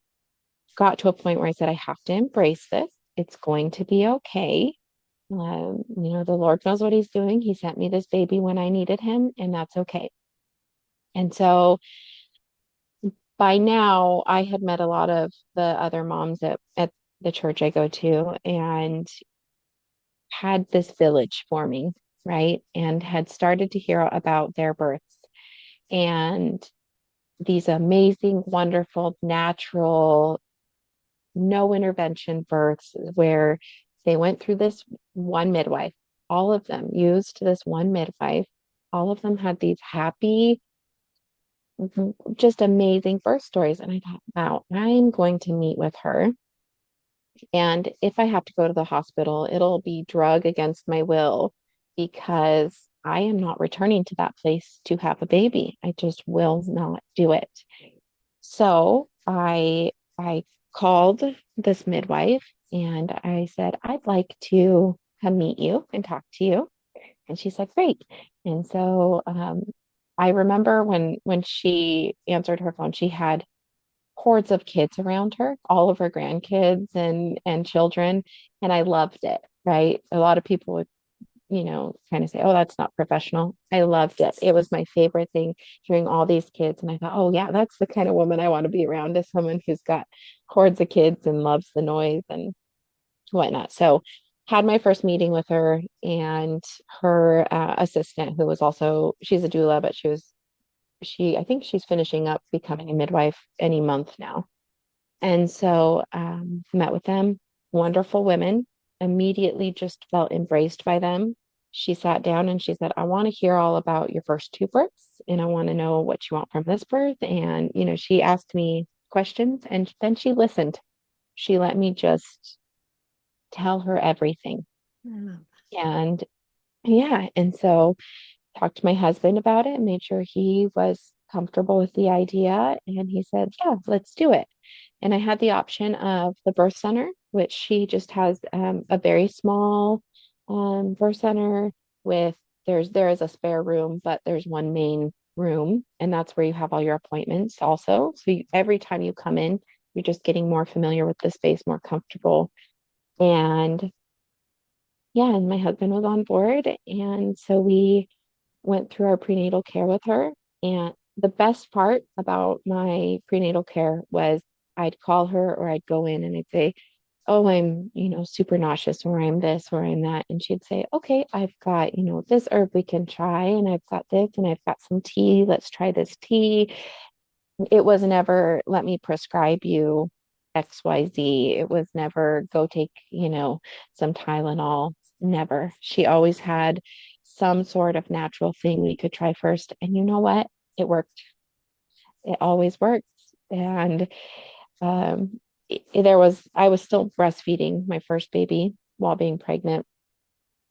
got to a point where I said, I have to embrace this. It's going to be okay. The Lord knows what He's doing. He sent me this baby when I needed him, and that's okay. And so by now, I had met a lot of the other moms at the church I go to, and had this village forming, right? And had started to hear about their births and these amazing, wonderful, natural, no intervention births where they went through this one midwife. All of them used this one midwife. All of them had these happy, just amazing birth stories. And I thought, wow, I'm going to meet with her. And if I have to go to the hospital, it'll be drug against my will, because I am not returning to that place to have a baby. I just will not do it. So I called this midwife and I said, I'd like to come meet you and talk to you. And she's like, great. And so I remember when she answered her phone, she had hordes of kids around her, all of her grandkids and children, and I loved it, right? A lot of people would, kind of say, "Oh, that's not professional." I loved it. It was my favorite thing, hearing all these kids, and I thought, "Oh yeah, that's the kind of woman I want to be around, is someone who's got hordes of kids and loves the noise and whatnot." So had my first meeting with her and her assistant, who was also, she's a doula, but I think she's finishing up becoming a midwife any month now. And so met with them, wonderful women, immediately just felt embraced by them. She sat down and she said, "I want to hear all about your first two births, and I want to know what you want from this birth." And, she asked me questions, and then she listened. She let me just tell her everything. Mm. And yeah, and so talked to my husband about it and made sure he was comfortable with the idea. And he said, "Yeah, let's do it." And I had the option of the birth center, which she just has a very small birth center with, there is a spare room, but there's one main room, and that's where you have all your appointments also. So every time you come in, you're just getting more familiar with the space, more comfortable. And yeah, and my husband was on board. And so we went through our prenatal care with her. And the best part about my prenatal care was I'd call her or I'd go in and I'd say, "Oh, I'm, super nauseous, or I'm this, or I'm that." And she'd say, "Okay, I've got, this herb we can try, and I've got this, and I've got some tea. Let's try this tea." It was never, "Let me prescribe you XYZ." It was never, "Go take, some Tylenol." Never. She always had some sort of natural thing we could try first. And you know what? It worked. It always works. And I was still breastfeeding my first baby while being pregnant.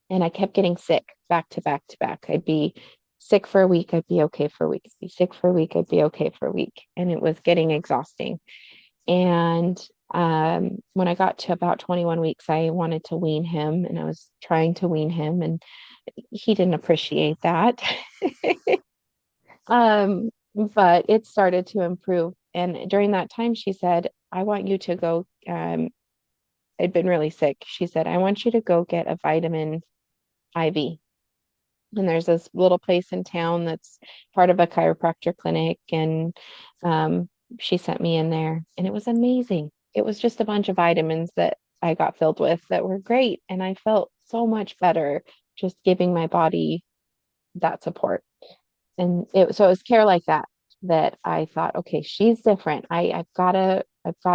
And I kept getting sick back to back to back. I'd be sick for a week, I'd be okay for a week, I'd be sick for a week, I'd be okay for a week. And it was getting exhausting. And when I got to about 21 weeks, I wanted to wean him, and I was trying to wean him, and he didn't appreciate that. But it started to improve. And during that time, she said, "I want you to go." I'd been really sick. She said, "I want you to go get a vitamin IV." And there's this little place in town that's part of a chiropractor clinic. And she sent me in there, and it was amazing. It was just a bunch of vitamins that I got filled with that were great. And I felt so much better just giving my body that support. And so it was care like that that I thought, okay, she's different. I've gotta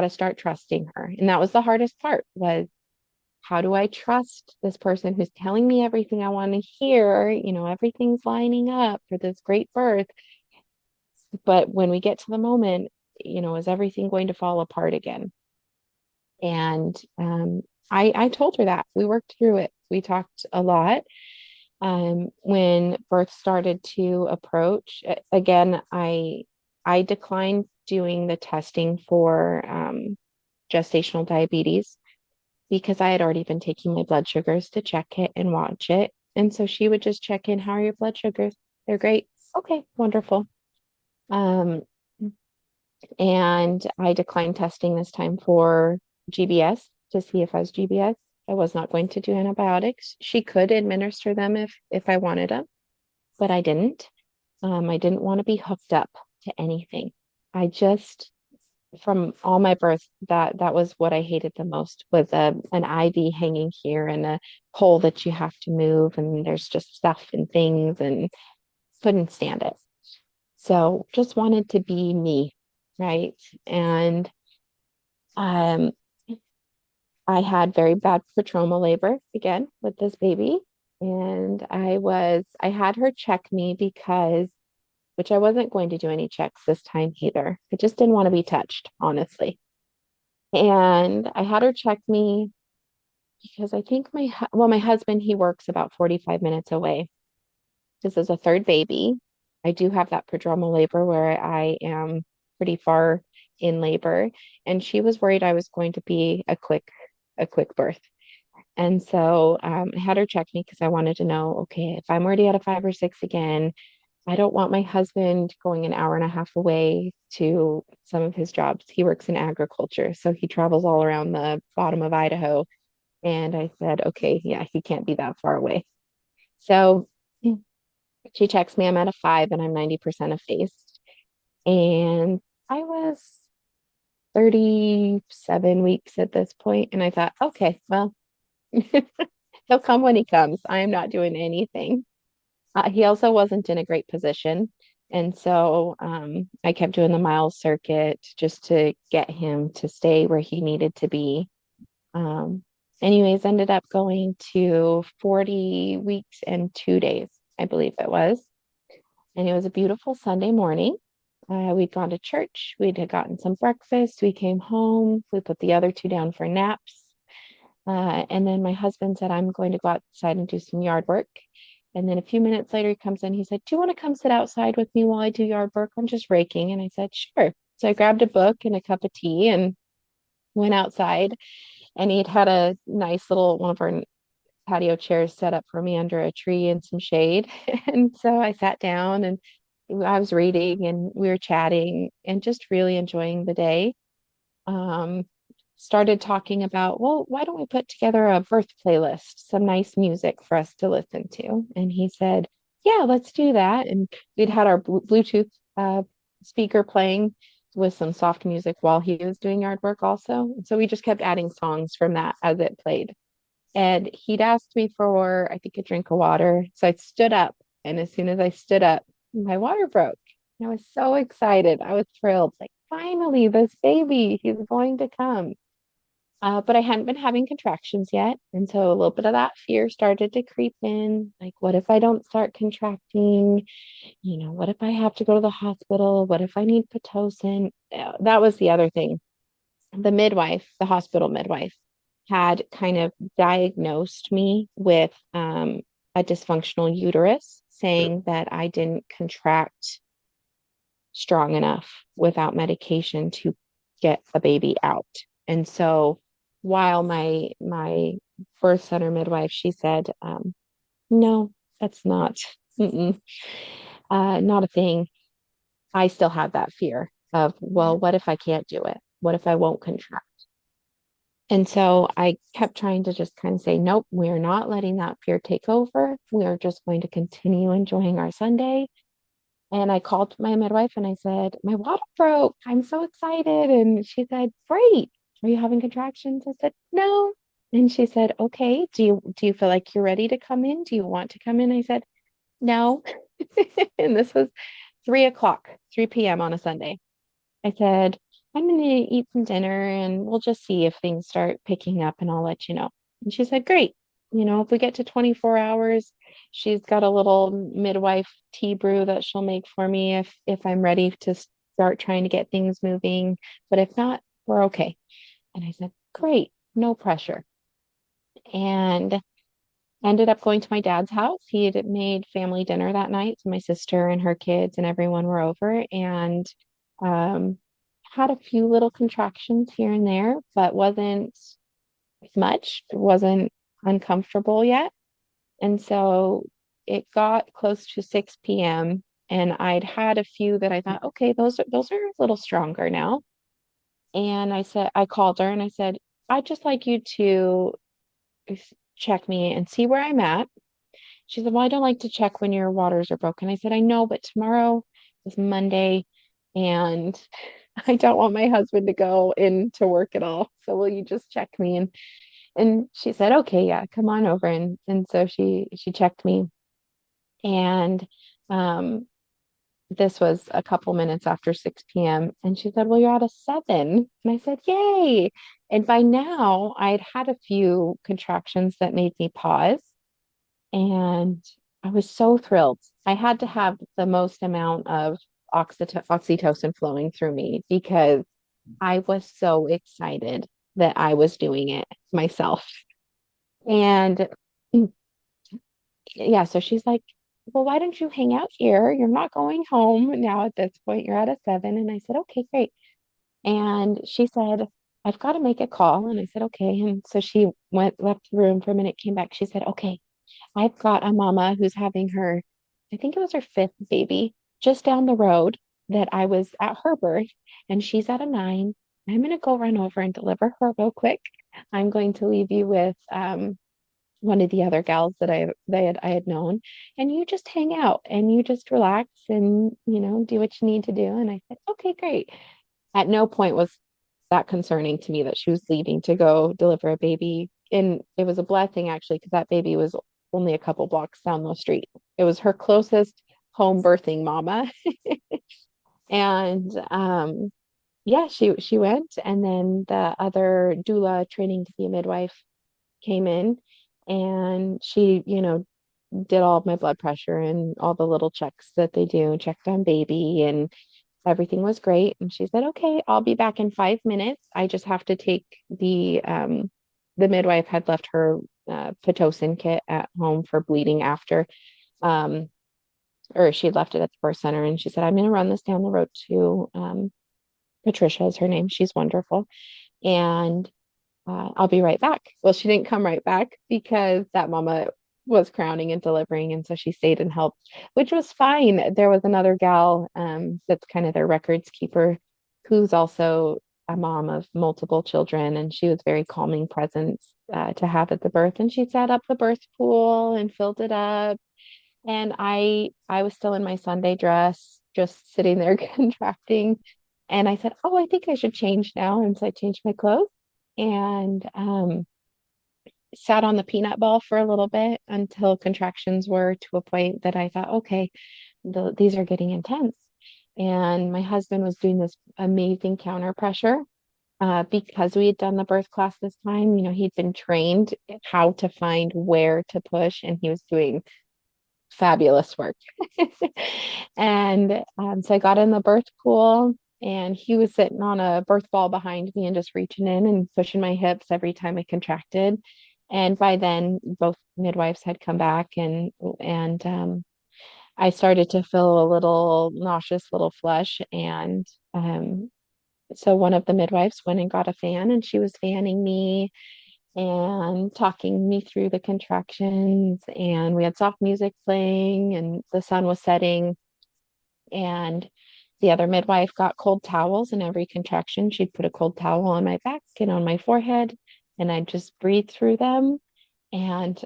start trusting her. And that was the hardest part, was, how do I trust this person who's telling me everything I want to hear? Everything's lining up for this great birth. But when we get to the moment, is everything going to fall apart again? And I told her that. We worked through it. We talked a lot. When birth started to approach, again, I declined doing the testing for gestational diabetes, because I had already been taking my blood sugars to check it and watch it. And so she would just check in, "How are your blood sugars?" "They're great." "Okay, wonderful." Um, and I declined testing this time for GBS, to see if I was GBS. I was not going to do antibiotics. She could administer them if I wanted them, but I didn't. I didn't want to be hooked up to anything. I just, from all my births, that was what I hated the most, was an IV hanging here and a pole that you have to move, and there's just stuff and things, and couldn't stand it. So just wanted to be me, right? And um, I had very bad prodromal labor again with this baby, and I had her check me, because, which I wasn't going to do any checks this time either. I just didn't want to be touched, honestly. And I had her check me because I think my husband, he works about 45 minutes away. This is a third baby. I do have that prodromal labor where I am pretty far in labor, and she was worried I was going to be a quick birth. And so I had her check me because I wanted to know, okay, if I'm already at a 5 or 6 again, I don't want my husband going an hour and a half away to some of his jobs. He works in agriculture, so he travels all around the bottom of Idaho. And I said, okay, yeah, he can't be that far away. So she checks me, I'm at a 5 and I'm 90% effaced. And I was 37 weeks at this point, and I thought, okay, well, he'll come when he comes. I am not doing anything. He also wasn't in a great position. And so I kept doing the mile circuit just to get him to stay where he needed to be. Um, anyways, ended up going to 40 weeks and 2 days, I believe it was. And it was a beautiful Sunday morning. We'd gone to church, we'd had gotten some breakfast, we came home, we put the other two down for naps. And then my husband said, I'm going to go outside and do some yard work. And then a few minutes later, he comes in, he said, do you want to come sit outside with me while I do yard work? I'm just raking. And I said, sure. So I grabbed a book and a cup of tea and went outside. And he'd had a nice little one of our patio chairs set up for me under a tree in some shade. And so I sat down and I was reading and we were chatting and just really enjoying the day. Um, Started talking about, well, why don't we put together a birth playlist, some nice music for us to listen to? And he said, yeah, let's do that. And we'd had our Bluetooth speaker playing with some soft music while he was doing yard work also. And so we just kept adding songs from that as it played. And he'd asked me for, I think, a drink of water. So I stood up. And as soon as I stood up, my water broke. And I was so excited. I was thrilled. Like, finally, this baby, he's going to come. But I hadn't been having contractions yet. And so a little bit of that fear started to creep in. Like, what if I don't start contracting? What if I have to go to the hospital? What if I need Pitocin? That was the other thing. The midwife, the hospital midwife, had kind of diagnosed me with a dysfunctional uterus, saying that I didn't contract strong enough without medication to get a baby out. And so while my birth center midwife, she said, no, that's not a thing. I still had that fear of, well, what if I can't do it? What if I won't contract? And so I kept trying to just kind of say, nope, we're not letting that fear take over. We are just going to continue enjoying our Sunday. And I called my midwife and I said, my water broke. I'm so excited. And she said, great. Are you having contractions? I said, no. And she said, okay, do you feel like you're ready to come in? Do you want to come in? I said, no. And this was 3 o'clock, 3 p.m. on a Sunday. I said, I'm going to eat some dinner and we'll just see if things start picking up and I'll let you know. And she said, great. If we get to 24 hours, she's got a little midwife tea brew that she'll make for me if I'm ready to start trying to get things moving. But if not, we're okay. And I said, great, no pressure. And ended up going to my dad's house. He had made family dinner that night. So my sister and her kids and everyone were over and had a few little contractions here and there, but wasn't much. It wasn't uncomfortable yet. And so it got close to 6 p.m. and I'd had a few that I thought, okay, those are a little stronger now. And I called her and I said, I'd just like you to check me and see where I'm at. She said, well, I don't like to check when your waters are broken. I said, I know, but tomorrow is Monday and I don't want my husband to go into work at all. So will you just check me? And she said, okay, yeah, come on over. And so she checked me. And this was a couple minutes after 6 p.m. And she said, well, you're at a 7. And I said, yay. And by now I'd had a few contractions that made me pause. And I was so thrilled. I had to have the most amount of oxytocin flowing through me because I was so excited that I was doing it myself. And yeah, so she's like, well, why don't you hang out here? You're not going home now at this point. You're at a 7. And I said, okay, great. And she said, I've got to make a call. And I said, okay. And so she left the room for a minute, came back. She said, okay, I've got a mama who's having her I think it was her fifth baby, just down the road that I was at her birth, and she's at a 9. I'm going to go run over and deliver her real quick. I'm going to leave you with one of the other gals that I had known, and you just hang out and you just relax and do what you need to do. And I said, okay, great. At no point was that concerning to me that she was leaving to go deliver a baby. And it was a blessing actually, because that baby was only a couple blocks down the street. It was her closest home birthing mama. And yeah, she went, and then the other doula training to be a midwife came in, and she, did all of my blood pressure and all the little checks that they do, checked on baby, and everything was great. And she said, okay, I'll be back in 5 minutes. I just have to take the midwife had left her Pitocin kit at home for bleeding after, um, or she had left it at the birth center. And she said, I'm going to run this down the road to Patricia is her name. She's wonderful. And I'll be right back. Well, she didn't come right back because that mama was crowning and delivering. And so she stayed and helped, which was fine. There was another gal that's kind of their records keeper, who's also a mom of multiple children. And she was very calming presence to have at the birth. And she set up the birth pool and filled it up. And I was still in my Sunday dress, just sitting there contracting. And I said, oh, I think I should change now. And so I changed my clothes and sat on the peanut ball for a little bit until contractions were to a point that I thought, okay, these are getting intense. And my husband was doing this amazing counter pressure because we had done the birth class this time. He'd been trained how to find where to push, and he was doing fabulous work. And so I got in the birth pool, and he was sitting on a birth ball behind me and just reaching in and pushing my hips every time I contracted. And by then, both midwives had come back, and I started to feel a little nauseous, little flush. And so one of the midwives went and got a fan, and she was fanning me and talking me through the contractions. And we had soft music playing, and the sun was setting. And the other midwife got cold towels, and every contraction, she'd put a cold towel on my back and on my forehead, and I'd just breathe through them. And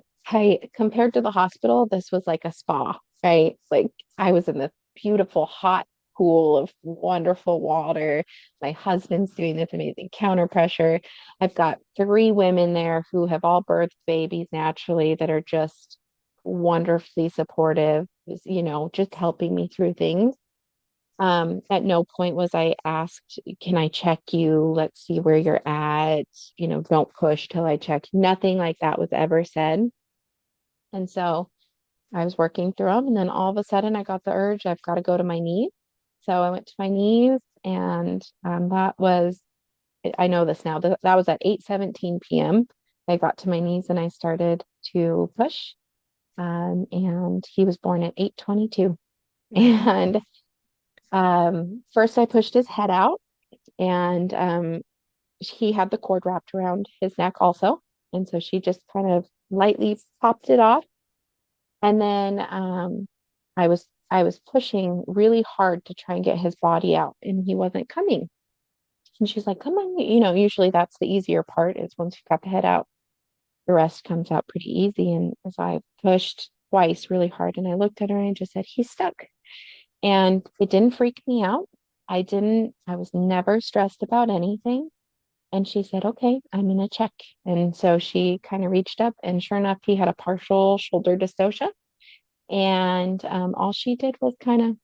compared to the hospital, this was like a spa, right? Like I was in this beautiful hot pool of wonderful water. My husband's doing this amazing counter pressure. I've got 3 women there who have all birthed babies naturally that are just wonderfully supportive, just helping me through things. At no point was I asked, can I check you? Let's see where you're at. Don't push till I check. Nothing like that was ever said. And so I was working through them. And then all of a sudden I got the urge, I've got to go to my knees. So I went to my knees, and that was, I know this now, that was at 8:17 p.m. I got to my knees and I started to push. And he was born at 8:22. And first I pushed his head out, and he had the cord wrapped around his neck also. And so she just kind of lightly popped it off. And then I was pushing really hard to try and get his body out, and he wasn't coming. And she's like, come on, usually that's the easier part, is once you've got the head out, the rest comes out pretty easy. And as I pushed twice really hard, and I looked at her and I just said, he's stuck. And it didn't freak me out. I was never stressed about anything. And she said, okay, I'm going to check. And so she kind of reached up, and sure enough, he had a partial shoulder dystocia. And all she did was kind of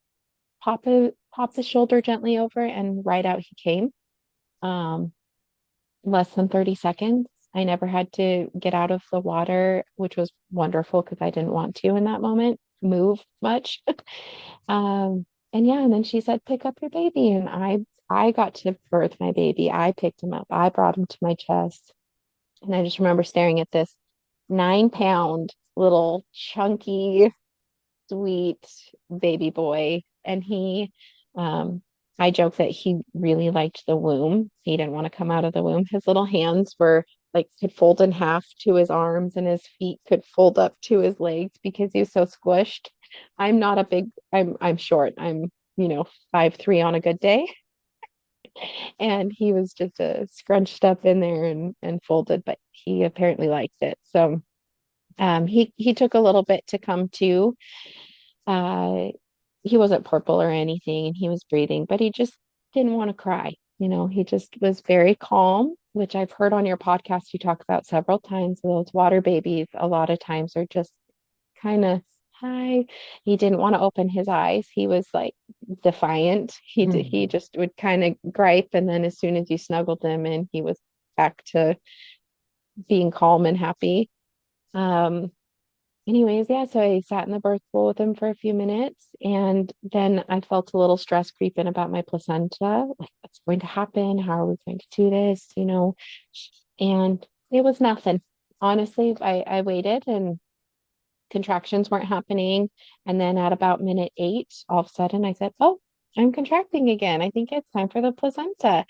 pop the shoulder gently over, and right out he came. Less than 30 seconds. I never had to get out of the water, which was wonderful because I didn't want to in that moment move much. And yeah, and then she said, pick up your baby. And I got to birth my baby. I picked him up. I brought him to my chest. And I just remember staring at this 9-pound little chunky, sweet baby boy. And I joke that he really liked the womb. He didn't want to come out of the womb. His little hands could fold in half to his arms, and his feet could fold up to his legs because he was so squished. I'm not a big, I'm short. I'm, 5'3" on a good day. And he was just scrunched up in there and folded, but he apparently liked it. So he took a little bit to come to. Uh, he wasn't purple or anything, and he was breathing, but he just didn't want to cry. He just was very calm, which I've heard on your podcast you talk about several times. Those water babies, a lot of times, are just kind of hi. He didn't want to open his eyes. He was like defiant. He just would kind of gripe, and then as soon as you snuggled him in, he was back to being calm and happy. Um, Anyways, yeah, so I sat in the birth pool with him for a few minutes, and then I felt a little stress creeping about my placenta. Like, what's going to happen? How are we going to do this? And it was nothing. Honestly, I waited and contractions weren't happening. And then at about minute 8, all of a sudden I said, "Oh, I'm contracting again. I think it's time for the placenta."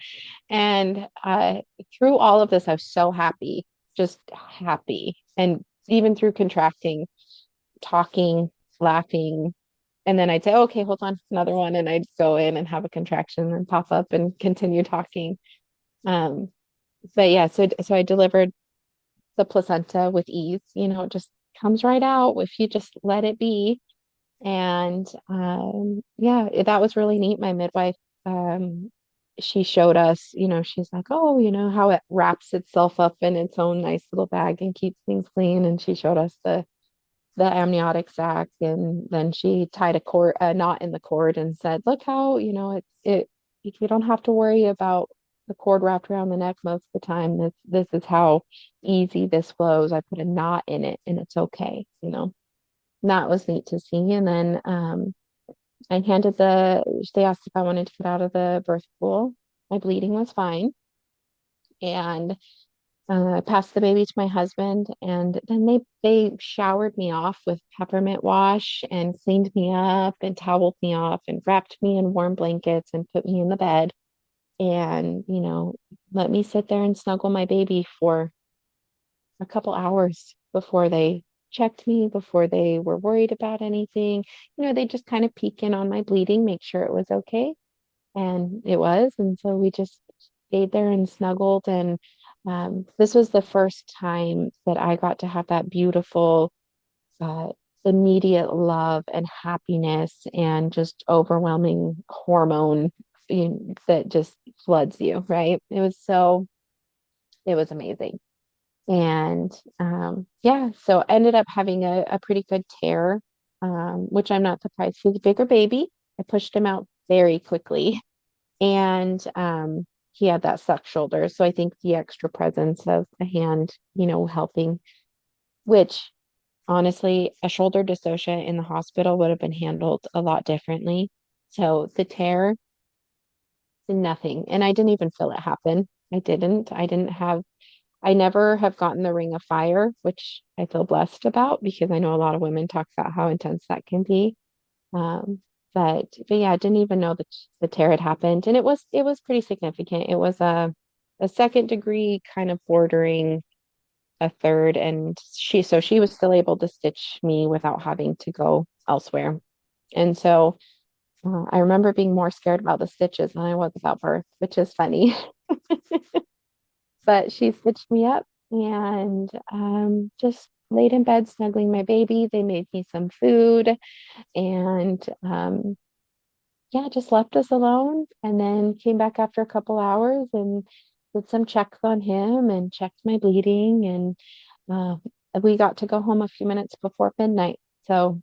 And through all of this, I was so happy, just happy. And even through contracting, talking, laughing. And then I'd say, "Okay, hold on, another one." And I'd go in and have a contraction and pop up and continue talking. Um, but yeah, so I delivered the placenta with ease. It just comes right out if you just let it be. And yeah, that was really neat. My midwife, she showed us, she's like, "Oh, how it wraps itself up in its own nice little bag and keeps things clean." And she showed us the amniotic sac, and then she tied a knot in the cord and said, "Look how, you don't have to worry about the cord wrapped around the neck most of the time. This is how easy this flows. I put a knot in it and it's okay." That was neat to see. And then I they asked if I wanted to get out of the birth pool. My bleeding was fine. And I passed the baby to my husband, and then they showered me off with peppermint wash and cleaned me up and toweled me off and wrapped me in warm blankets and put me in the bed and, let me sit there and snuggle my baby for a couple hours before they checked me, before they were worried about anything. They just kind of peek in on my bleeding, make sure it was okay. And it was. And so we just stayed there and snuggled. And this was the first time that I got to have that beautiful, uh, immediate love and happiness and just overwhelming hormone that just floods you, right? It was amazing. And yeah, so ended up having a pretty good tear, which I'm not surprised. He was a bigger baby. I pushed him out very quickly. And he had that suck shoulder. So I think the extra presence of a hand, helping, which honestly, a shoulder dystocia in the hospital would have been handled a lot differently. So the tear, nothing. And I didn't even feel it happen. I never have gotten the ring of fire, which I feel blessed about because I know a lot of women talk about how intense that can be. Um, but yeah, I didn't even know that the tear had happened, and it was pretty significant. It was a second degree, kind of bordering a third, and she was still able to stitch me without having to go elsewhere. And so I remember being more scared about the stitches than I was about birth, which is funny. But she stitched me up and just laid in bed snuggling my baby. They made me some food and yeah, just left us alone and then came back after a couple hours and did some checks on him and checked my bleeding. And uh, we got to go home a few minutes before midnight. So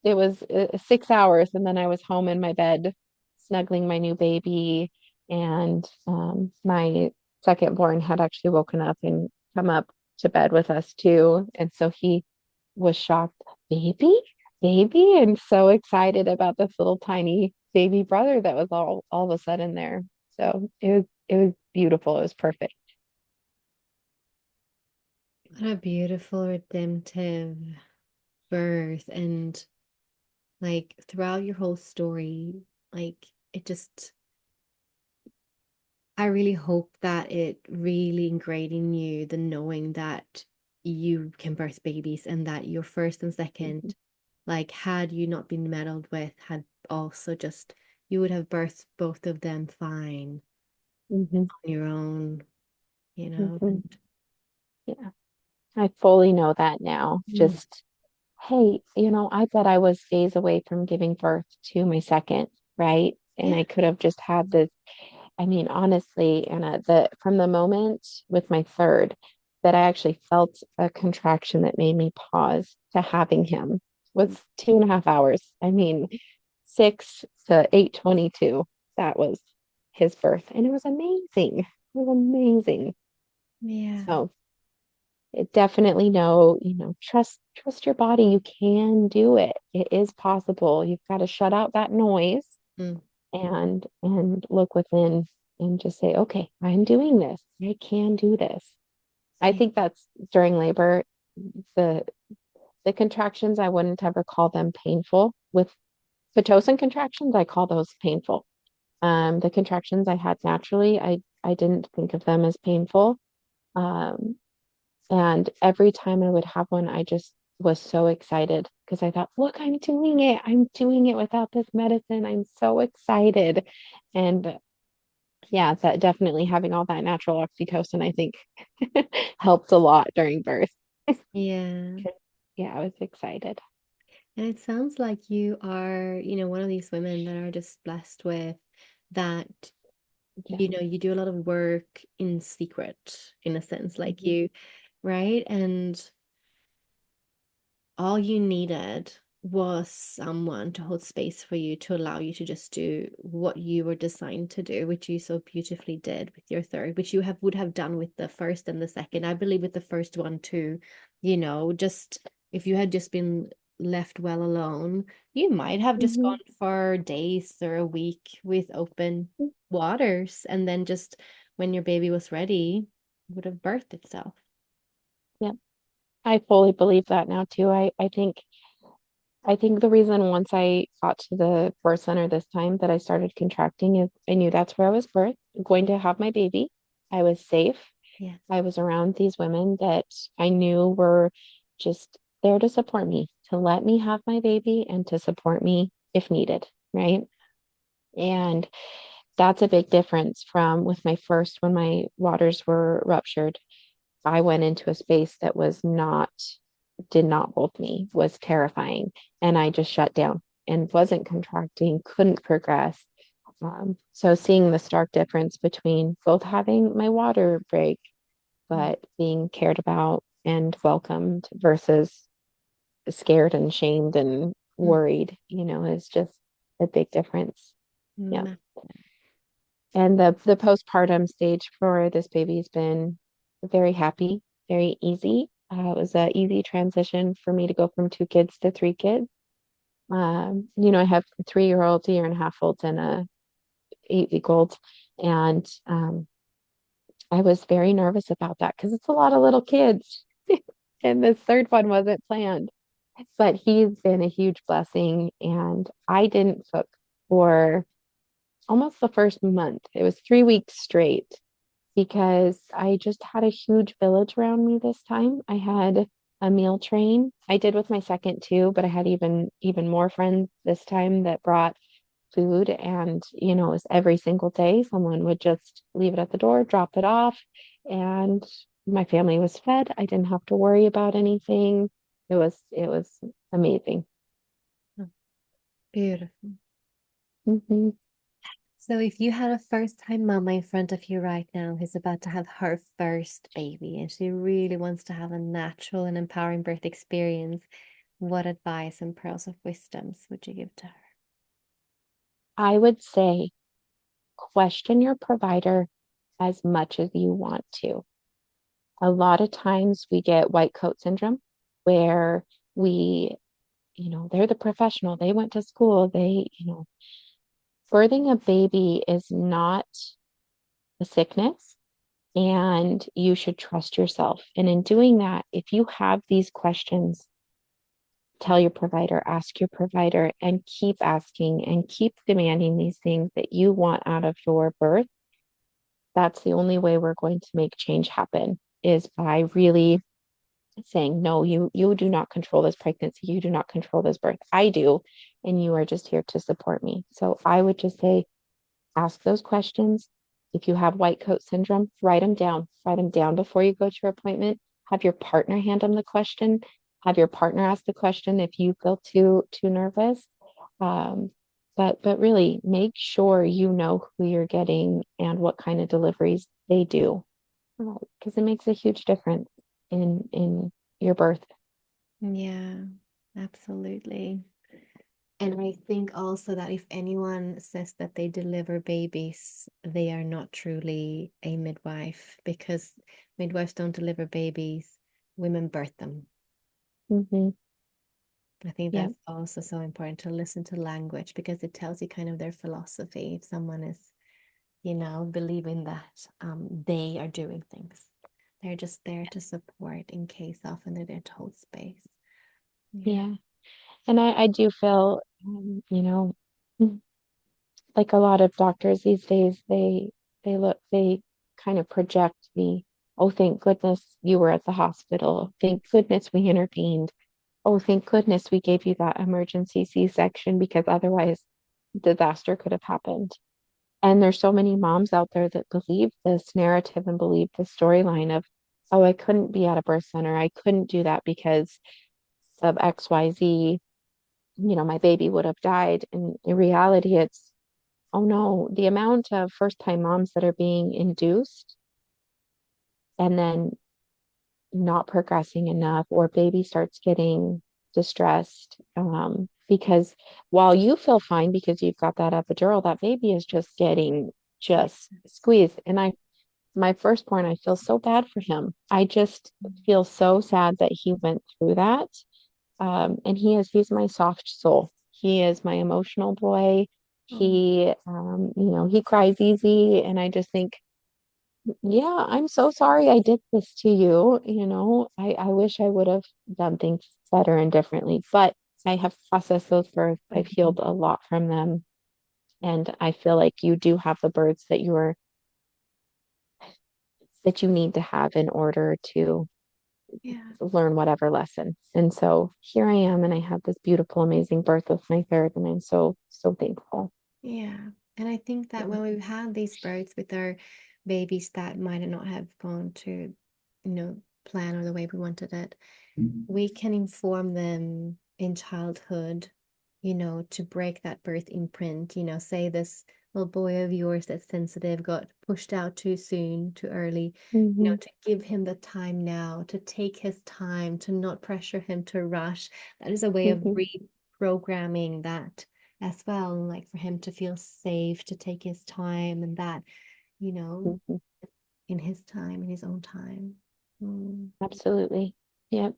it was 6 hours, and then I was home in my bed snuggling my new baby. And my second born had actually woken up and come up to bed with us too. And so he was shocked, baby, and so excited about this little tiny baby brother that was all of a sudden there. So it was beautiful. It was perfect. What a beautiful redemptive birth. And like throughout your whole story, like it just, I really hope that it really ingrained in you the knowing that you can birth babies and that your first and second like had you not been meddled with, had also just you would have birthed both of them fine Mm-hmm. on your own, you know. Mm-hmm. And Yeah, I fully know that now. mm, Just, hey, I bet I was days away from giving birth to my second, right? And yeah, I could have just had this. I mean, honestly, Anna, from the moment with my third that I actually felt a contraction that made me pause to having him was 2.5 hours. I mean, 6 to 8:22. That was his birth, and it was amazing. It was amazing. yeah, So definitely know, trust your body. You can do it. It is possible. You've got to shut out that noise mm, and look within and just say, okay, I'm doing this. I can do this. I yeah, think that's during labor, the the contractions, I wouldn't ever call them painful. With Pitocin contractions, I call those painful. The contractions I had naturally, I didn't think of them as painful. Um, and every time I would have one, I just was so excited because I thought, look, I'm doing it. I'm doing it without this medicine. I'm so excited. And yeah, that definitely having all that natural oxytocin, I think helped a lot during birth. yeah. Yeah, I was excited. And it sounds like you are, you know, one of these women that are just blessed with that, Yeah. you know, you do a lot of work in secret, in a sense, like Mhm. you, right? And all you needed was someone to hold space for you to allow you to just do what you were designed to do, which you so beautifully did with your third, which you have would have done with the first and the second. I believe with the first one too, you know, just if you had just been left well alone, you might have just Mhm. gone for days or a week with open waters, and then just when your baby was ready, would have birthed itself. Yeah, I fully believe that now too. I think the reason once I got to the birth center this time that I started contracting is I knew that's where I was birthed, going to have my baby. I was safe. Yeah. I was around these women that I knew were just there to support me, to let me have my baby and to support me if needed, right? And that's a big difference from with my first, when my waters were ruptured. I went into a space that did not hold me, was terrifying. And I just shut down and wasn't contracting, couldn't progress. So seeing the stark difference between both having my water break, but being cared about and welcomed versus scared and shamed and worried, is just a big difference. Yeah. Mm. And the postpartum stage for this baby's been very happy, very easy. It was an easy transition for me to go from 2 kids to 3 kids. I have a 3-year-old, a year and a half old, and a 8-week old. And I was very nervous about that because it's a lot of little kids. And this third one wasn't planned. But he's been a huge blessing. And I didn't cook for almost the first month. It was 3 weeks straight because I just had a huge village around me this time. I had a meal train. I did with my second too, but I had even more friends this time that brought food, and it was every single day someone would just leave it at the door, drop it off, and my family was fed. I didn't have to worry about anything. It was amazing. Beautiful. Hmm. So if you had a first-time mama in front of you right now who's about to have her first baby and she really wants to have a natural and empowering birth experience, what advice and pearls of wisdoms would you give to her? I would say question your provider as much as you want to. A lot of times we get white coat syndrome where they're the professional, they went to school, birthing a baby is not a sickness, and you should trust yourself. And in doing that, if you have these questions, tell your provider, ask your provider, and keep asking and keep demanding these things that you want out of your birth. That's the only way we're going to make change happen, is by really saying, no, you do not control this pregnancy. You do not control this birth. I do. And you are just here to support me. So I would just say, ask those questions. If you have white coat syndrome, write them down. Write them down before you go to your appointment. Have your partner hand them the question. Have your partner ask the question if you feel too nervous. But really make sure you know who you're getting and what kind of deliveries they do, because it makes a huge difference in your birth. Yeah, absolutely. And I think also that if anyone says that they deliver babies, they are not truly a midwife, because midwives don't deliver babies, women birth them. Mm-hmm. I think Yeah. that's also so important to listen to language, because it tells you kind of their philosophy. If someone is, believing that they are doing things, they're just there to support in case of, and they're there to hold space. Yeah. And I do feel, like a lot of doctors these days, they kind of project the, oh, thank goodness you were at the hospital. Thank goodness we intervened. Oh, thank goodness we gave you that emergency C-section, because otherwise disaster could have happened. And there's so many moms out there that believe this narrative and believe the storyline of, oh, I couldn't be at a birth center. I couldn't do that because of XYZ. My baby would have died. And in reality, it's, oh no, the amount of first-time moms that are being induced and then not progressing enough, or baby starts getting distressed, because while you feel fine because you've got that epidural, that baby is just getting squeezed. And my firstborn, I feel so bad for him. I just feel so sad that he went through that. And he's my soft soul. He is my emotional boy. He, he cries easy. And I just think, yeah, I'm so sorry I did this to you. I wish I would have done things better and differently, but I have processed those births. I've healed a lot from them. And I feel like you do have the births that you need to have in order to learn whatever lesson. And so here I am, and I have this beautiful, amazing birth with my third, and I'm so, so thankful. Yeah. And I think that when we've had these births with our babies that might not have gone to, plan or the way we wanted it, we can inform them in childhood, to break that birth imprint. Say this little boy of yours that's sensitive got pushed out too soon, too early, to give him the time now, to take his time, to not pressure him to rush. That is a way of reprogramming that as well, like for him to feel safe, to take his time, and that, in his time, in his own time. Absolutely. Yep.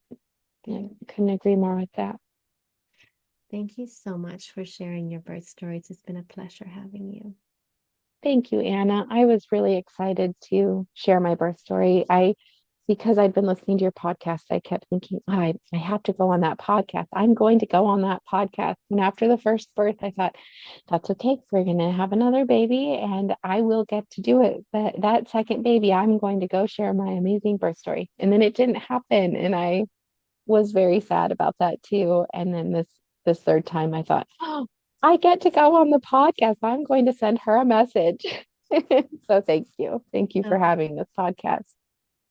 Yeah, couldn't agree more with that. Thank you so much for sharing your birth stories. It's been a pleasure having you. Thank you, Anna. I was really excited to share my birth story. Because I'd been listening to your podcast, I kept thinking, I have to go on that podcast. I'm going to go on that podcast. And after the first birth, I thought, that's okay. We're going to have another baby and I will get to do it. But that second baby, I'm going to go share my amazing birth story. And then it didn't happen. And I was very sad about that too. And then this third time I thought, oh, I get to go on the podcast. I'm going to send her a message. So thank you. Thank you for having this podcast.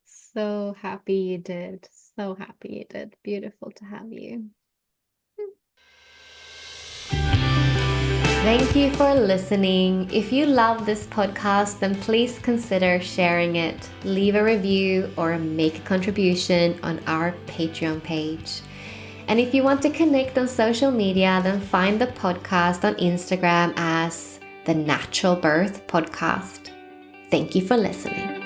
So happy you did. So happy you did. Beautiful to have you. Thank you for listening. If you love this podcast, then please consider sharing it, leave a review, or make a contribution on our Patreon page. And if you want to connect on social media, then find the podcast on Instagram as The Natural Birth Podcast. Thank you for listening.